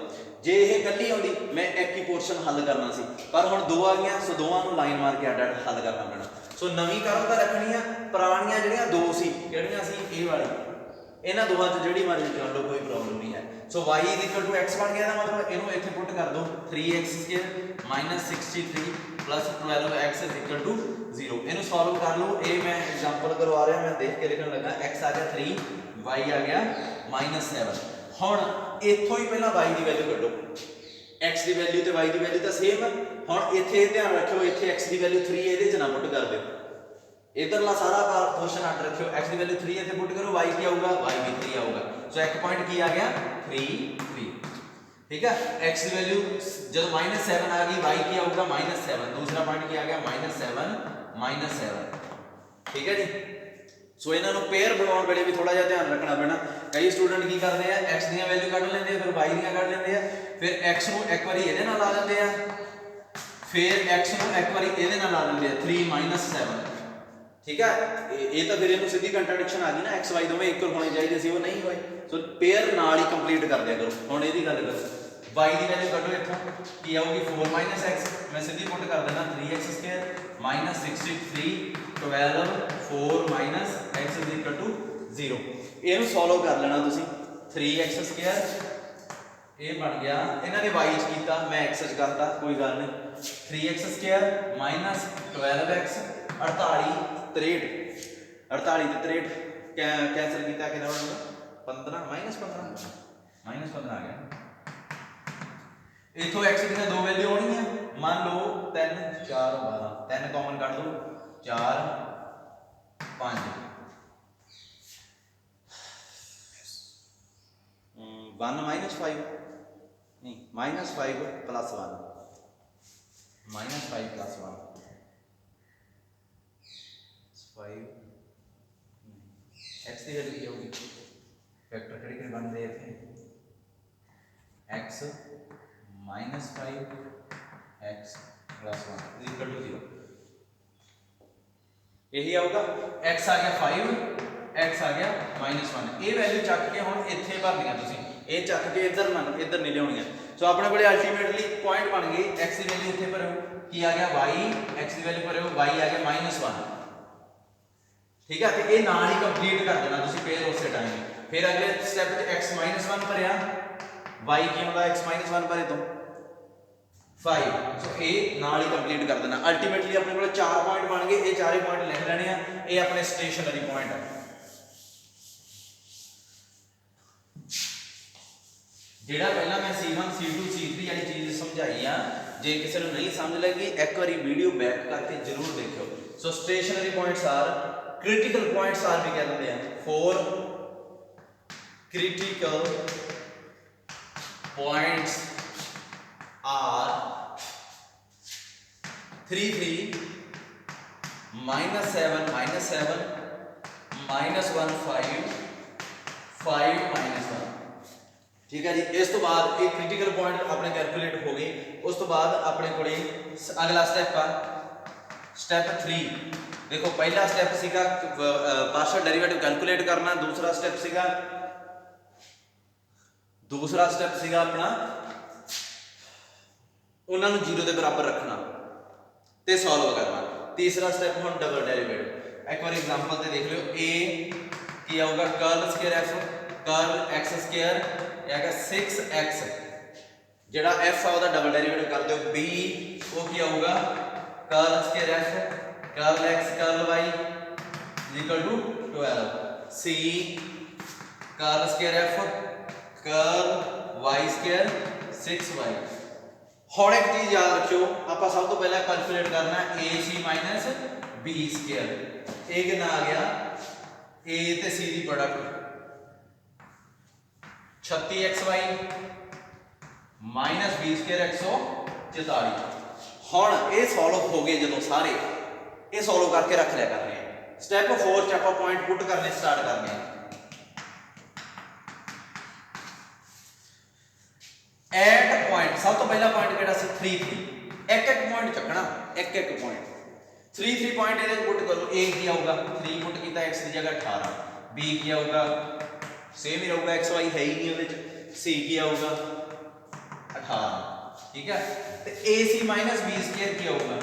Speaker 1: ਜੇ ਇਹ ਇਕੱਲੀ ਆਉਂਦੀ ਮੈਂ ਇੱਕ ਹੀ ਪੋਰਸ਼ਨ ਹੱਲ ਕਰਨਾ ਸੀ, ਪਰ ਹੁਣ 2 ਆ ਗਈਆਂ, ਸੋ ਦੋਵਾਂ ਨੂੰ ਲਾਈਨ ਮਾਰ ਕੇ ਅੱਡ ਅੱਡ ਹੱਲ ਕਰਨਾ ਪੈਣਾ। ਸੋ ਨਵੀਂ ਕਰਵ ਤਾਂ ਰੱਖਣੀ ਆ, ਪੁਰਾਣੀਆਂ ਜਿਹੜੀਆਂ 2 ਸੀ ਕਿਹੜੀਆਂ ਸੀ? ਇਹ ਵਾਲੀ। ਇਹਨਾਂ ਦੋਵਾਂ ਚ ਜਿਹੜੀ ਮਰਜ਼ੀ ਚੁਣ ਲਓ, ਕੋਈ ਪ੍ਰੋਬਲਮ ਨਹੀਂ ਹੈ। ਸੋ y = x ਬਣ ਗਿਆ ਦਾ ਮਤਲਬ ਇਹਨੂੰ ਇੱਥੇ ਪੁੱਟ ਕਰ ਦਿਓ, 3x² - 63 + 12x = 0। ਇਹਨੂੰ ਸੋਲਵ ਕਰ ਲਓ। ਇਹ ਮੈਂ ਐਗਜ਼ਾਮਪਲ ਕਰਵਾ ਰਿਹਾ, ਮੈਂ ਦੇਖ ਕੇ ਲਿਖਣ ਲੱਗਾ। x ਆ ਗਿਆ 3, y ਆ ਗਿਆ -7। ਹੁਣ ਇੱਥੋਂ ਹੀ ਪਹਿਲਾਂ y ਦੀ ਵੈਲਿਊ ਕੱਢੋ। x ਦੀ ਵੈਲਿਊ ਤੇ y ਦੀ ਵੈਲਿਊ ਤਾਂ ਸੇਮ ਹੈ। ਹੁਣ ਇੱਥੇ ਧਿਆਨ ਰੱਖਿਓ, ਇੱਥੇ x ਦੀ ਵੈਲਿਊ 3 ਇਹਦੇ ਚ ਨਾ ਪੁੱਟ ਕਰ ਦਿਓ। ਇਧਰਲਾ ਸਾਰਾ ਪੋਰਸ਼ਨ ਅੱਡ ਰੱਖਿਓ। x ਦੀ ਵੈਲਿਊ 3 ਇੱਥੇ ਪੁੱਟ ਕਰੋ, y ਕੀ ਆਊਗਾ? y ਵੀ 3 ਆਊਗਾ। ਸੋ ਇੱਕ ਪੁਆਇੰਟ ਕੀ ਆ ਗਿਆ? 3 3। ਠੀਕ ਹੈ, x ਦੀ ਵੈਲਿਊ ਜਦੋਂ -7 ਆ ਗਈ, y ਕੀ ਆਊਗਾ? -7। ਦੂਸਰਾ ਪੁਆਇੰਟ ਕੀ ਆ ਗਿਆ? -7 7। ਠੀਕ ਹੈ ਜੀ। ਸੋ ਇਹਨਾਂ ਨੂੰ ਪੇਅਰ ਬਣਾਉਣ ਵੇਲੇ ਵੀ ਥੋੜਾ ਜਿਹਾ ਧਿਆਨ ਰੱਖਣਾ ਪੈਣਾ। ਕਈ ਸਟੂਡੈਂਟ ਕੀ ਕਰਦੇ ਆ, x ਦੀਆਂ ਵੈਲਿਊ ਕੱਢ ਲੈਂਦੇ ਆ, ਫਿਰ y ਦੀਆਂ ਕੱਢ ਲੈਂਦੇ ਆ, ਫਿਰ x ਨੂੰ ਇੱਕ ਵਾਰੀ ਇਹਦੇ ਨਾਲ ਲਾ ਦਿੰਦੇ ਆ, ਫਿਰ x ਨੂੰ ਇੱਕ ਵਾਰੀ ਇਹਦੇ ਨਾਲ ਲਾ ਦਿੰਦੇ ਆ, 3 - 7। ਠੀਕ ਹੈ, ਇਹ ਤਾਂ ਫਿਰ ਇਹਨੂੰ ਸਿੱਧੀ ਕੰਟਰਡਿਕਸ਼ਨ ਆ ਗਈ ਨਾ, x y ਦੋਵੇਂ ਇਕੁਅਲ ਹੋਣੇ ਚਾਹੀਦੇ ਸੀ, ਉਹ ਨਹੀਂ ਹੋਏ। ਸੋ ਪੇਅਰ ਨਾਲ ਹੀ ਕੰਪਲੀਟ ਕਰ ਦਿਆ ਕਰੋ। ਹੁਣ ਇਹਦੀ ਗੱਲ ਕਰੋ, y की वैल्यू कटो इथों की आऊगी 4 माइनस x, मैं सीधी पुट कर देना 3x² minus 63 12 4 minus x is equal to 0। ਇਹਨੂੰ ਸੋਲਵ ਕਰ ਲੈਣਾ ਤੁਸੀਂ 3x² ਇਹ ਬਣ ਗਿਆ, ਇਹਨਾਂ ਨੇ y ਚ ਕੀਤਾ ਮੈਂ x ਚ ਕਰਤਾ, ਕੋਈ ਗੱਲ ਨਹੀਂ। 3x² ਮਾਈਨਸ 12x 48 63 48 ਤੇ 63 कैंसिल किया कितना बनूगा 15 माइनस 15 आ गया। इथों x की दो वैल्यू आनी है, मान लो 3 4 12 3 कॉमन काट दो 4 5 1 माइनस 5 नहीं minus 5 plus 1 minus 5 plus 1 5 x की वैल्यू क्या होगी वेक्टर खड़ी बन रहे थे x minus 5 x plus 1 is equal to 0। यही आऊगा x आ गया 5 x आ गया माइनस 1। ये वैल्यू चक के हुण इत्थे भरनियां तुसीं, ये चक के इधर नहीं लियाउणियां। सो अपने कोले अल्टीमेटली पॉइंट बन गई x की वैल्यू इत्थे भरो की आ गया y, x की वैल्यू भरो y आ गया माइनस 1। ठीक है, तो ये नाल ही कंप्लीट कर देना तुसीं फिर उस टाइम। फिर अगले स्टेप च x माइनस 1 भरिया y की आउंदा x माइनस 1 भरे तो 5। सो ये नाल ही कंप्लीट कर देना। अल्टीमेटली अपने को 4 पॉइंट बन गए, ये चारे पॉइंट लिख लेने हैं, ये अपने स्टेशनरी पॉइंट है। जेड़ा पहला मैं C1 C2 C3 वाली चीज समझाई आ, जे किसी को नहीं समझ लगी एक बार वीडियो बैक करके जरूर देखो। So stationary points or critical points or भी कहते हैं 4 critical points are 3 3 minus 7 minus 7 minus 1 5 5 minus 1। ठीक है जी। इस तो बाद एक क्रिटिकल पॉइंट अपने कैलकुलेट हो गए। उस तो बाद अपने को अगला स्टेप आ स्टेप 3। देखो पहला स्टेप सीगा पार्शियल डेरिवेटिव कैलकुलेट करना, दूसरा स्टेप सीगा अपना उन्होंने जीरो के बराबर रखना ते सॉल्व करना। तीसरा स्टेप हम डबल डेरिवेटिव। एक बार एग्जांपल ते देख लो, ए की आऊगा curl square f curl x square या 6x जेड़ा f आ ओदा डबल डेरिवेटिव कर दो। b वो की आऊगा curl square f curl x curl y equal to 12। c curl square f curl y square 6y। हुण एक चीज याद रखियो, आप सब तो पहले कैलकुलेट करना ac माइनस b स्क्वायर। ये कितना आ गया a ते c की product 36xy minus b square 144। हुण ये सॉल्व हो गए जो सारे ये सॉल्व करके रख लिया करने हैं। स्टेप 4 च आप पॉइंट पुट करने स्टार्ट करने हैं। एट पॉइंट सब तो पहला पॉइंट केड़ा सी 3 3 एक एक पॉइंट चकना एक एक पॉइंट 3 3 पॉइंट ਇਹਦੇ ਪੁੱਟ ਕਰੋ। a ਕੀ ਆਊਗਾ 3 ਪੁੱਟ ਕੀਤਾ x ਦੀ ਜਗ੍ਹਾ 18। b ਕੀ ਆਊਗਾ सेम ही रहूगा एक्स वाई है ही नहीं ਉਹਦੇ c ਕੀ ਆਊਗਾ 18। ठीक है, तो ac माइनस b स्क्वायर ਕੀ ਆਊਗਾ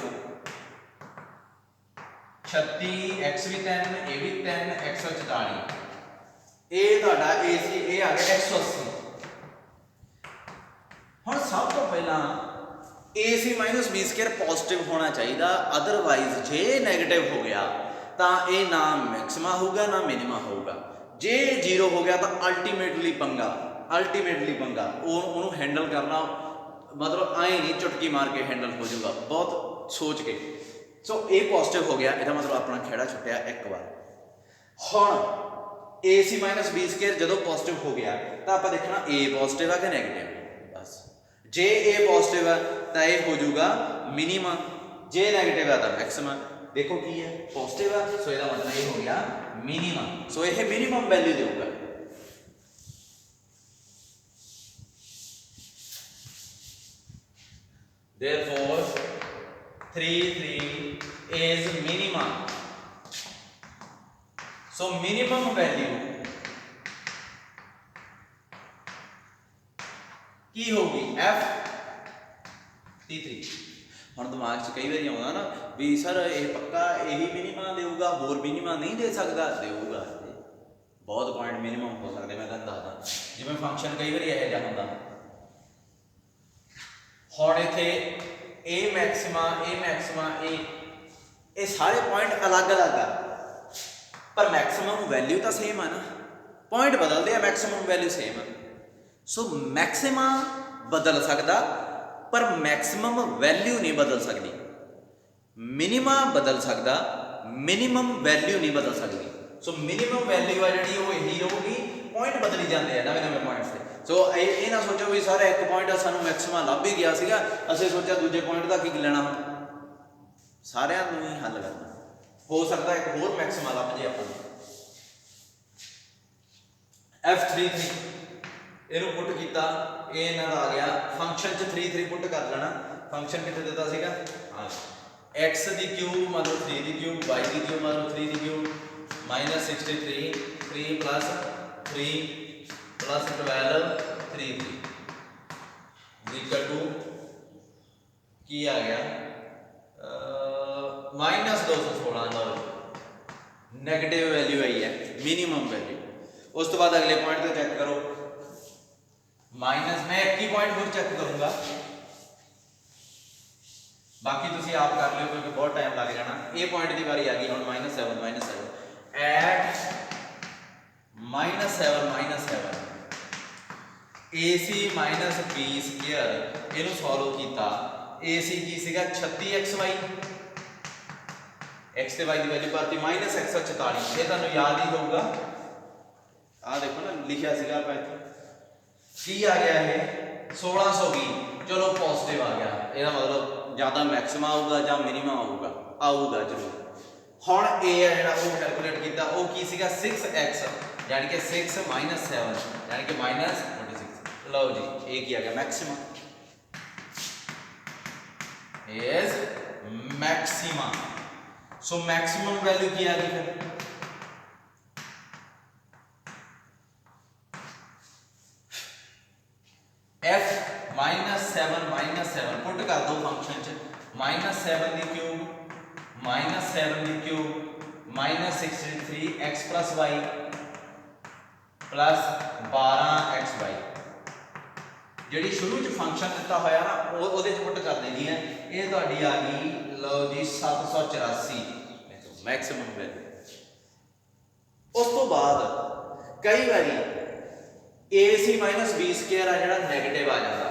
Speaker 1: 36 x भी 3 a भी 3 144। ਇਹ ਤੁਹਾਡਾ ac ਇਹ ਆ ਗਿਆ 180। ਹੁਣ ਸਭ ਤੋਂ ਪਹਿਲਾਂ ac minus b square positive होना चाहिए, अदरवाइज जे नेगेटिव हो गया तो ये ना मैक्सिमा होगा ना मिनिमा होगा। जे जीरो हो गया तो अल्टीमेटली पंगा उन्होंने हैंडल करना मतलब आए नहीं चुटकी मार के हैंडल हो जाएगा बहुत सोच के। सो ये पॉजिटिव हो गया, इसका मतलब अपना खेड़ा छुट्टिया एक बार। हुण ए सी माइनस बी स्क्वायर जो पॉजिटिव हो गया तो आप देखना ए पॉजिटिव है कि नैगेटिव। बस जे ए पॉजिटिव है तो यह हो जाऊगा मिनिमा, जे नैगेटिव है तो मैक्सिमा। देखो की है पॉजिटिव है, सो इसका मतलब ये हो गया मिनिमम। सो यह मिनिमम वैल्यू देगा। Therefore 3 3 is minimum. So minimum value की होगी F33। ਹੁਣ ਦਿਮਾਗ 'ਚ ਕਈ ਵਾਰੀ ਆਉਂਦਾ ਨਾ ਵੀ ਸਰ ਇਹ ਪੱਕਾ ਇਹੀ ਮਿਨੀਮਮ ਦੇਊਗਾ, ਹੋਰ ਮਿਨੀਮਮ ਨਹੀਂ ਦੇ ਸਕਦਾ? ਦੇਊਗਾ, ਬਹੁਤ ਪੁਆਇੰਟ ਮਿਨੀਮਮ ਹੋ ਸਕਦੇ। ਮੈਂ ਤੁਹਾਨੂੰ ਦੱਸਦਾ, ਜਿਵੇਂ ਫੰਕਸ਼ਨ ਕਈ ਵਾਰੀ ਇਹੋ ਜਿਹਾ ਹੁੰਦਾ। ਹੁਣ ਇੱਥੇ ਇਹ ਮੈਕਸਿਮਾ ਇਹ ਸਾਰੇ ਪੁਆਇੰਟ ਅਲੱਗ-ਅਲੱਗ ਆ, ਪਰ ਮੈਕਸਿਮਮ ਵੈਲਿਊ ਤਾਂ ਸੇਮ ਆ ਨਾ, ਪੁਆਇੰਟ ਬਦਲਦੇ ਆ, ਮੈਕਸਿਮਮ ਵੈਲਿਊ ਸੇਮ ਆ। ਸੋ ਮੈਕਸਿਮਾ ਬਦਲ ਸਕਦਾ पर मैक्सिमम वैल्यू नहीं बदल सकती। मिनिमा बदल सकता, मिनिमम वैल्यू नहीं बदल सकती। सो मिनिमम वैल्यू है जी वो यही होगी, पॉइंट बदली जाते हैं नवे नवे पॉइंट से। सो ये ना सोचो भी सारा एक पॉइंट सानू मैक्सिमा लभ ही गया सीगा, असीं सोचा दूजे पॉइंट का की लेना, सारिਆਂ ਨੂੰ ही हल करना। हो सकता एक होर मैक्सिमा लभ जे आपां F33 ਇਹਨੂੰ ਪੁੱਟ ਕੀਤਾ, ਇਹ ਇਹਨਾਂ ਦਾ ਆ ਗਿਆ ਫੰਕਸ਼ਨ ਚ 33 ਪੁੱਟ ਕਰ ਲੈਣਾ। ਫੰਕਸ਼ਨ ਕਿੱਥੇ ਦਿੱਤਾ ਸੀਗਾ? ਹਾਂ, x ਦੀ ਕਿਊਬ ਮਤਲਬ 3 ਦੀ ਕਿਊਬ, y ਦੀ ਕਿਊਬ ਮਤਲਬ 3 ਦੀ ਕਿਊਬ -63 3 + 3 + 12 33 इक्वल टू ਕੀ ਆ ਗਿਆ -216। ਲਓ ਨੈਗੇਟਿਵ ਵੈਲਿਊ ਆਈ ਹੈ, ਮਿਨੀਮਮ ਵੈਲਿਊ। ਉਸ ਤੋਂ ਬਾਅਦ ਅਗਲੇ ਪੁਆਇੰਟ ਤੇ ਚੈੱਕ ਕਰੋ माइनस, मैं एक ही पॉइंट होर चेक करूंगा, बाकी तुसी आप कर लियो क्योंकि बहुत टाइम लग जाना। ए पॉइंट की बारी आ गई हुण -7 एट -7 AC - B स्क्वायर इहनू सॉल्व कीता। AC की सीगा 36xy, x ते y की वैल्यू पाती -144। ये तुहानू याद ही होगा, आ देखो ना लिखिया सीगा आपां इत्थे की आ गया है 1620। चलो पॉजिटिव आ गया, यदा मतलब ज़्यादा मैक्सिमा आऊगा या मिनिमम आऊगा जरूर। हुण ए है जिहड़ा वो कैलकुलेट किया, वो की सीगा 6x यानी कि 6 - 7 यानी कि -26। लो जी ए की आ गया maxima, is maxima. So maximum value की आ गई फिर F -7 पुट कर दो फंक्शन च, -7 की क्यूब -63 x + y + 12xy। जिहड़ी शुरू च फंक्शन दिता होया ना ਉਹਦੇ ਚ पुट कर देनी है। ये तुहाडी आ गई, लो जी 784 मैक्सिमम वैल्यू। उस तो बाद कई बारी AC - B स्क्वायर आ जिहड़ा नैगेटिव आ जाता,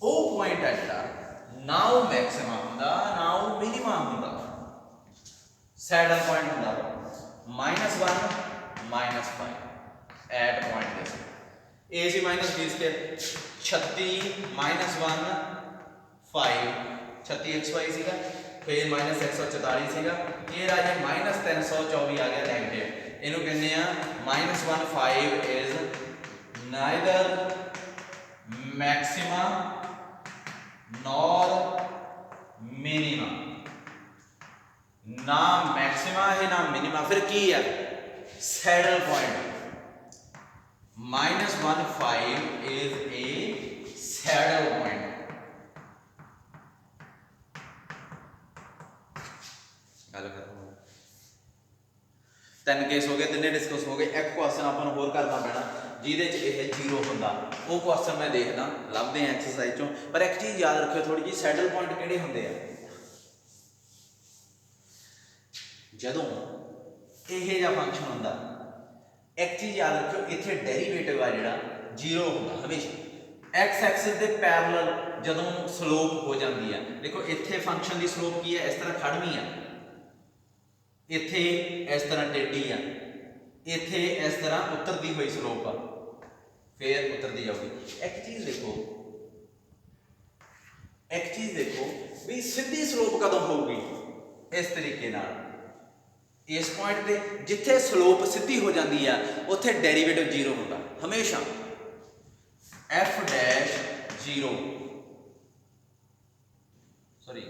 Speaker 1: वो पॉइंट है जिहड़ा ना वो मैक्सिमा हुंदा ना वो मिनिमा हुंदा, सैडल पॉइंट हुंदा -1 -5 at point this. AC - B square 36 - 1 5 36xy सीगा, फिर -144 सीगा, ये राजे -324 आ गया नैगेटिव। इनू कहने -15 is neither maxima nor minima, ना मैक्सिमा है ना मिनिमा, फिर की है saddle point. -15 is a saddle point. तीन केस हो गए, तिने डिस्कस हो गए। एक क्वेश्चन अपन होर करना पैना जिहदे च यह 0 हुंदा, वो क्वेश्चन मैं देखदा लभदे हैं एक्सरसाइज चों। पर एक चीज़ याद रखियो थोड़ी जी, सैडल पॉइंट किहड़े हुंदे आ? जदों यह जिहा फंक्शन हुंदा, एक चीज़ याद रखियो, इत्थे डेरीवेटिव आ जिहड़ा 0 हुंदा हमेशा। एक्स एक्सिस दे पैरेलल जदों स्लोप हो जाती है, देखो इत्थे फंक्शन की स्लोप की है, इस तरह खड़वी है, इत्थे इस तरह टेढ़ी आ, इत्थे इस तरह उतरती हुई स्लोप आ, फिर उतरती जाऊगी। एक चीज़ देखो भी सीधी स्लोप कदों होगी? इस तरीके नाल, इस पॉइंट पे जिथे स्लोप सीधी हो जाती है उत्थे डेरीवेटिव 0 होता हमेशा। f' 0 sorry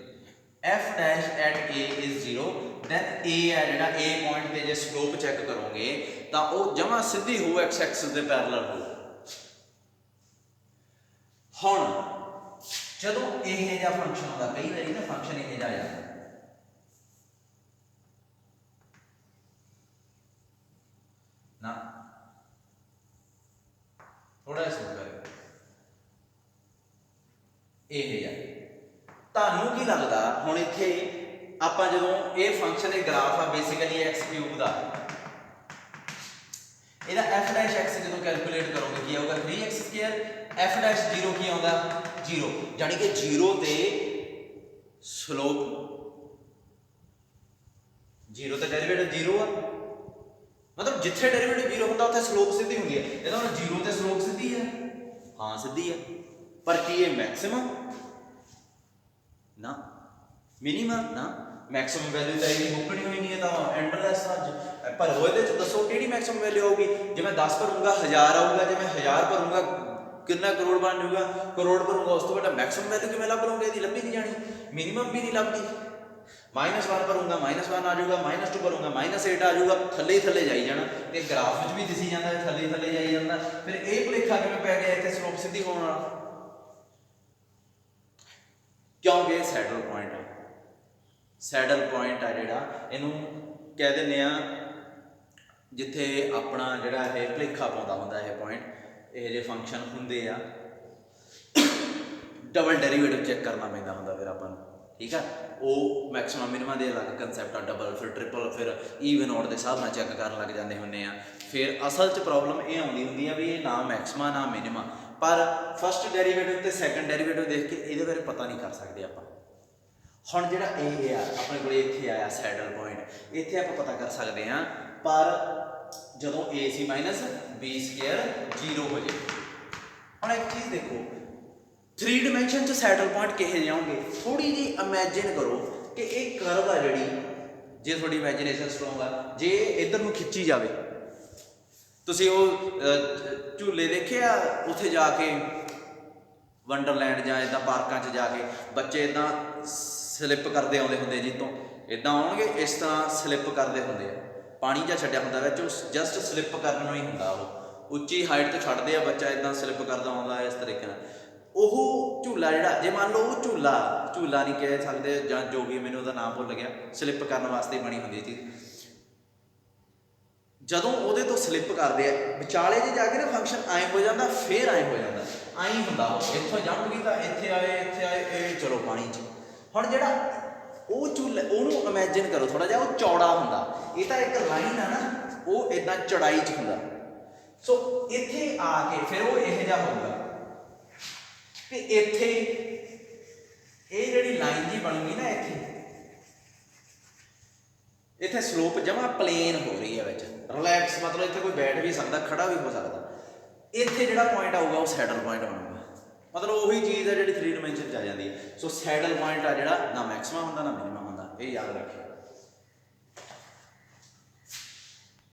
Speaker 1: f' at a is 0, then a है जिहड़ा a पॉइंट ते जे स्लोप चेक करोगे तो वो जमा सीधी हो x एक्सिस के पैरेलल हो। ਹੁਣ ਜਦੋਂ ਇਹ ਜਿਹਾ ਫੰਕਸ਼ਨ ਹੁੰਦਾ, ਕਈ ਵਾਰੀ ਨਾ ਫੰਕਸ਼ਨ ਇਹ ਜਿਹਾ ਆ ਜਾਂਦਾ ਨਾ, ਥੋੜਾ ਜਿਹਾ ਸੁਣ ਕਰੇ ਇਹ ਜਿਹਾ। ਤੁਹਾਨੂੰ ਕੀ ਲੱਗਦਾ ਹੁਣ ਇੱਥੇ ਆਪਾਂ ਜਦੋਂ ਇਹ ਫੰਕਸ਼ਨ ਦੇ ਗ੍ਰਾਫ ਆ ਬੇਸਿਕਲੀ x³ ਦਾ, ਇਹਦਾ f' ਜਦੋਂ ਕੈਲਕੂਲੇਟ ਕਰੋਗੇ ਕੀ ਆਊਗਾ 3x², f' 0 ਕੀ ਆਉਂਦਾ 0, ਯਾਨੀ ਕਿ 0 ਤੇ ਸਲੋਪ 0 ਤੇ ਡੈਰੀਵੇਟਿਵ 0 ਆ, ਮਤਲਬ ਜਿੱਥੇ ਡੈਰੀਵੇਟਿਵ 0 ਹੁੰਦਾ ਉੱਥੇ ਸਲੋਪ ਸਿੱਧੀ ਹੁੰਦੀ ਹੈ। ਇਹਦਾ ਮਤਲਬ 0 ਤੇ ਸਲੋਪ ਸਿੱਧੀ ਹੈ, ਹਾਂ ਸਿੱਧੀ ਹੈ, ਪਰ ਕੀ ਇਹ ਮੈਕਸਿਮਮ ਨਾ ਮਿਨੀਮਮ ਨਾ, ਮੈਕਸਿਮਮ ਵੈਲਿਊ ਤਾਂ ਇਹਦੀ ਮੁੱਕਣੀ ਹੋਈ ਨਹੀਂ ਹੈ, ਤਾਂ ਐਂਡਲੈਸ ਅੱਜ ਪਰ ਇਹਦੇ ਚ ਦੱਸੋ ਕਿਹੜੀ ਮੈਕਸਿਮਮ ਵੈਲਿਊ ਆਊਗੀ। ਜੇ ਮੈਂ 10 ਭਰੂੰਗਾ 1000 ਆਊਗਾ, ਜੇ ਮੈਂ 1000 ਭਰੂੰਗਾ ਕਿੰਨਾ ਕਰੋੜ ਬਣ ਜਾਊਗਾ, ਕਰੋੜ ਭਰੂੰਗਾ, ਉਸ ਤੋਂ ਵੱਡਾ ਮੈਕਸਿਮਮ ਵੈਲਿਊ ਕਿਵੇਂ ਲੱਭ ਲਵਾਂਗੇ, ਇਹਦੀ ਲੱਭੀ ਨਹੀਂ ਜਾਣੀ, ਮਿਨੀਮਮ ਵੀ ਨਹੀਂ ਲੱਭਦੀ। -1 ਭਰੂੰਗਾ -1 ਆ ਜਾਊਗਾ, -2 ਭਰੂੰਗਾ -8 ਆ ਜਾਊਗਾ, ਥੱਲੇ ਹੀ ਥੱਲੇ ਜਾਈ ਜਾਣਾ, ਤੇ ਗ੍ਰਾਫ ਵਿੱਚ ਵੀ ਦਿਸੀ ਜਾਂਦਾ ਥੱਲੇ ਹੀ ਥੱਲੇ ਜਾਈ ਜਾਂਦਾ। ਫਿਰ ਇਹ ਭੁਲੇਖਾ ਕਿਵੇਂ ਪੈ ਗਿਆ ਇੱਥੇ ਸਲੋਪ ਸਿੱਧੀ ਹੋਣ ਵਾਲਾ, ਕਿਉਂਕਿ ਇਹ ਸੈਡਲ ਪੁਆਇੰਟ ਆ, ਸੈਡਲ ਪੁਆਇੰਟ ਆ ਜਿਹੜਾ ਇਹਨੂੰ ਕਹਿ ਦਿੰਦੇ ਆ ਜਿੱਥੇ ਆਪਣਾ ਜਿਹੜਾ ਇਹ ਭੁਲੇਖਾ ਪਾਉਂਦਾ ਹੁੰਦਾ ਇਹ ਪੁਆਇੰਟ, ਇਹ ਜਿਹੇ ਫੰਕਸ਼ਨ ਹੁੰਦੇ ਆ ਡਬਲ ਡੈਰੀਵੇਟਿਵ ਚੈੱਕ ਕਰਨਾ ਪੈਂਦਾ ਹੁੰਦਾ ਫਿਰ ਆਪਾਂ ਨੂੰ, ਠੀਕ ਆ। ਉਹ ਮੈਕਸਿਮਮ ਮਿਨੀਮਮ ਦੇ ਅਲੱਗ ਕੰਸੈਪਟ ਆ, ਡਬਲ ਫਿਰ ਟ੍ਰਿਪਲ ਫਿਰ ਈਵਨ ਆਡ ਦੇ ਹਿਸਾਬ ਨਾਲ ਚੈੱਕ ਕਰਨ ਲੱਗ ਜਾਂਦੇ ਹੁੰਦੇ ਆ। ਫਿਰ ਅਸਲ 'ਚ ਪ੍ਰੋਬਲਮ ਇਹ ਆਉਂਦੀ ਹੁੰਦੀ ਆ ਵੀ ਇਹ ਨਾ ਮੈਕਸਿਮਮ ਨਾ ਮਿਨੀਮਮ, ਪਰ ਫਸਟ ਡੈਰੀਵੇਟਿਵ ਤੇ ਸੈਕੰਡ ਡੈਰੀਵੇਟਿਵ ਦੇਖ ਕੇ ਇਹਦੇ ਬਾਰੇ ਪਤਾ ਨਹੀਂ ਕਰ ਸਕਦੇ ਆਪਾਂ। ਹੁਣ ਜਿਹੜਾ ਇਹ ਆ ਆਪਣੇ ਕੋਲ ਇੱਥੇ ਆਇਆ ਸੈਡਲ ਪੁਆਇੰਟ, ਇੱਥੇ ਆਪਾਂ ਪਤਾ ਕਰ ਸਕਦੇ ਹਾਂ, ਪਰ ਜਦੋਂ AC - B² 0 ਹੋ ਜਾਏ। ਹੁਣ ਇੱਕ ਚੀਜ਼ ਦੇਖੋ 3 ਡਾਇਮੈਂਸ਼ਨ 'ਚ ਸੈਡਲ ਪੁਆਇੰਟ ਕਿਹੇ ਜਾਓਗੇ, ਥੋੜੀ ਜਿਹੀ ਇਮੈਜਿਨ ਕਰੋ ਕਿ ਇਹ ਕਰਵ ਆ ਜਿਹੜੀ, ਜੇ ਤੁਹਾਡੀ ਇਮੈਜਿਨੇਸ਼ਨ ਸਟਰੋਂਗ ਆ, ਜੇ ਇੱਧਰ ਨੂੰ ਖਿੱਚੀ ਜਾਵੇ, ਤੁਸੀਂ ਉਹ ਝੂਲੇ ਦੇਖੇ ਆ ਉੱਥੇ ਜਾ ਕੇ ਵੰਡਰਲੈਂਡ ਜਾਂ ਇਦਾਂ ਪਾਰਕਾਂ 'ਚ ਜਾ ਕੇ ਬੱਚੇ ਇਦਾਂ ਸਲਿੱਪ ਕਰਦੇ ਆਉਂਦੇ ਹੁੰਦੇ, ਜਿੱਤੋਂ ਇਦਾਂ ਆਉਣਗੇ ਇਸ ਤਰ੍ਹਾਂ ਸਲਿੱਪ ਕਰਦੇ ਹੁੰਦੇ ਆ, ਪਾਣੀ ਜਾਂ ਛੱਡਿਆ ਹੁੰਦਾ ਵਿੱਚ, ਉਹ ਜਸਟ ਸਲਿੱਪ ਕਰਨ ਨੂੰ ਹੀ ਹੁੰਦਾ, ਉਹ ਉੱਚੀ ਹਾਈਟ ਤੇ ਛੱਡਦੇ ਆ, ਬੱਚਾ ਇਦਾਂ ਸਲਿੱਪ ਕਰਦਾ ਆਉਂਦਾ ਇਸ ਤਰੀਕੇ ਨਾਲ। ਉਹ ਝੂਲਾ ਜਿਹੜਾ, ਜੇ ਮੰਨ ਲਓ ਉਹ ਝੂਲਾ ਨਹੀਂ ਕਹਿ ਸਕਦੇ ਜਾਂ ਜੋ ਵੀ, ਮੈਨੂੰ ਉਹਦਾ ਨਾਮ ਭੁੱਲ ਗਿਆ, ਸਲਿੱਪ ਕਰਨ ਵਾਸਤੇ ਬਣੀ ਹੁੰਦੀ ਚੀਜ਼, ਜਦੋਂ ਉਹਦੇ ਤੋਂ ਸਲਿੱਪ ਕਰਦੇ ਆ ਵਿਚਾਲੇ ਜੇ ਜਾ ਕੇ ਨਾ ਫੰਕਸ਼ਨ ਐਂ ਹੋ ਜਾਂਦਾ, ਫੇਰ ਐਂ ਹੋ ਜਾਂਦਾ, ਐਂ ਹੁੰਦਾ, ਇੱਥੋਂ ਜੰਪ ਕੀਤਾ ਇੱਥੇ ਆਏ ਇਹ ਚਲੋ ਪਾਣੀ 'ਚ। ਹੁਣ ਜਿਹੜਾ ਉਹ ਝੂਲਾ, ਉਹਨੂੰ ਇਮੈਜਿਨ ਕਰੋ ਥੋੜਾ ਜਿਹਾ, ਉਹ ਚੌੜਾ ਹੁੰਦਾ, ਇਹ ਤਾਂ ਇੱਕ ਲਾਈਨ ਆ ਨਾ, ਉਹ ਇਦਾਂ ਚੌੜਾਈ 'ਚ ਹੁੰਦਾ। ਸੋ ਇੱਥੇ ਆ ਕੇ ਫਿਰ ਉਹ ਇਹੋ ਜਿਹਾ ਹੋਊਗਾ ਕਿ ਇੱਥੇ ਇਹ ਜਿਹੜੀ ਲਾਈਨ ਜੀ ਬਣੂਗੀ ਨਾ, ਇੱਥੇ ਸਲੋਪ ਜਮਾ ਪਲੇਨ ਹੋ ਰਹੀ ਹੈ ਵਿੱਚ, ਰਿਲੈਕਸ, ਮਤਲਬ ਇੱਥੇ ਕੋਈ ਬੈਠ ਵੀ ਸਕਦਾ, ਖੜਾ ਵੀ ਹੋ ਸਕਦਾ। ਇੱਥੇ ਜਿਹੜਾ ਪੁਆਇੰਟ ਆਊਗਾ ਉਹ ਸੈਡਲ ਪੁਆਇੰਟ ਬਣੂਗਾ, ਮਤਲਬ ਉਹੀ ਚੀਜ਼ ਹੈ ਜਿਹੜੀ 3 ਡਾਇਮੈਂਸ਼ਨ 'ਚ ਆ ਜਾਂਦੀ ਹੈ। ਸੋ ਸੈਡਲ ਪੁਆਇੰਟ ਆ ਜਿਹੜਾ ਨਾ ਮੈਕਸਿਮਮ ਹੁੰਦਾ ਨਾ ਮਿਨੀਮਮ ਹੁੰਦਾ, ਇਹ ਯਾਦ ਰੱਖਿਓ।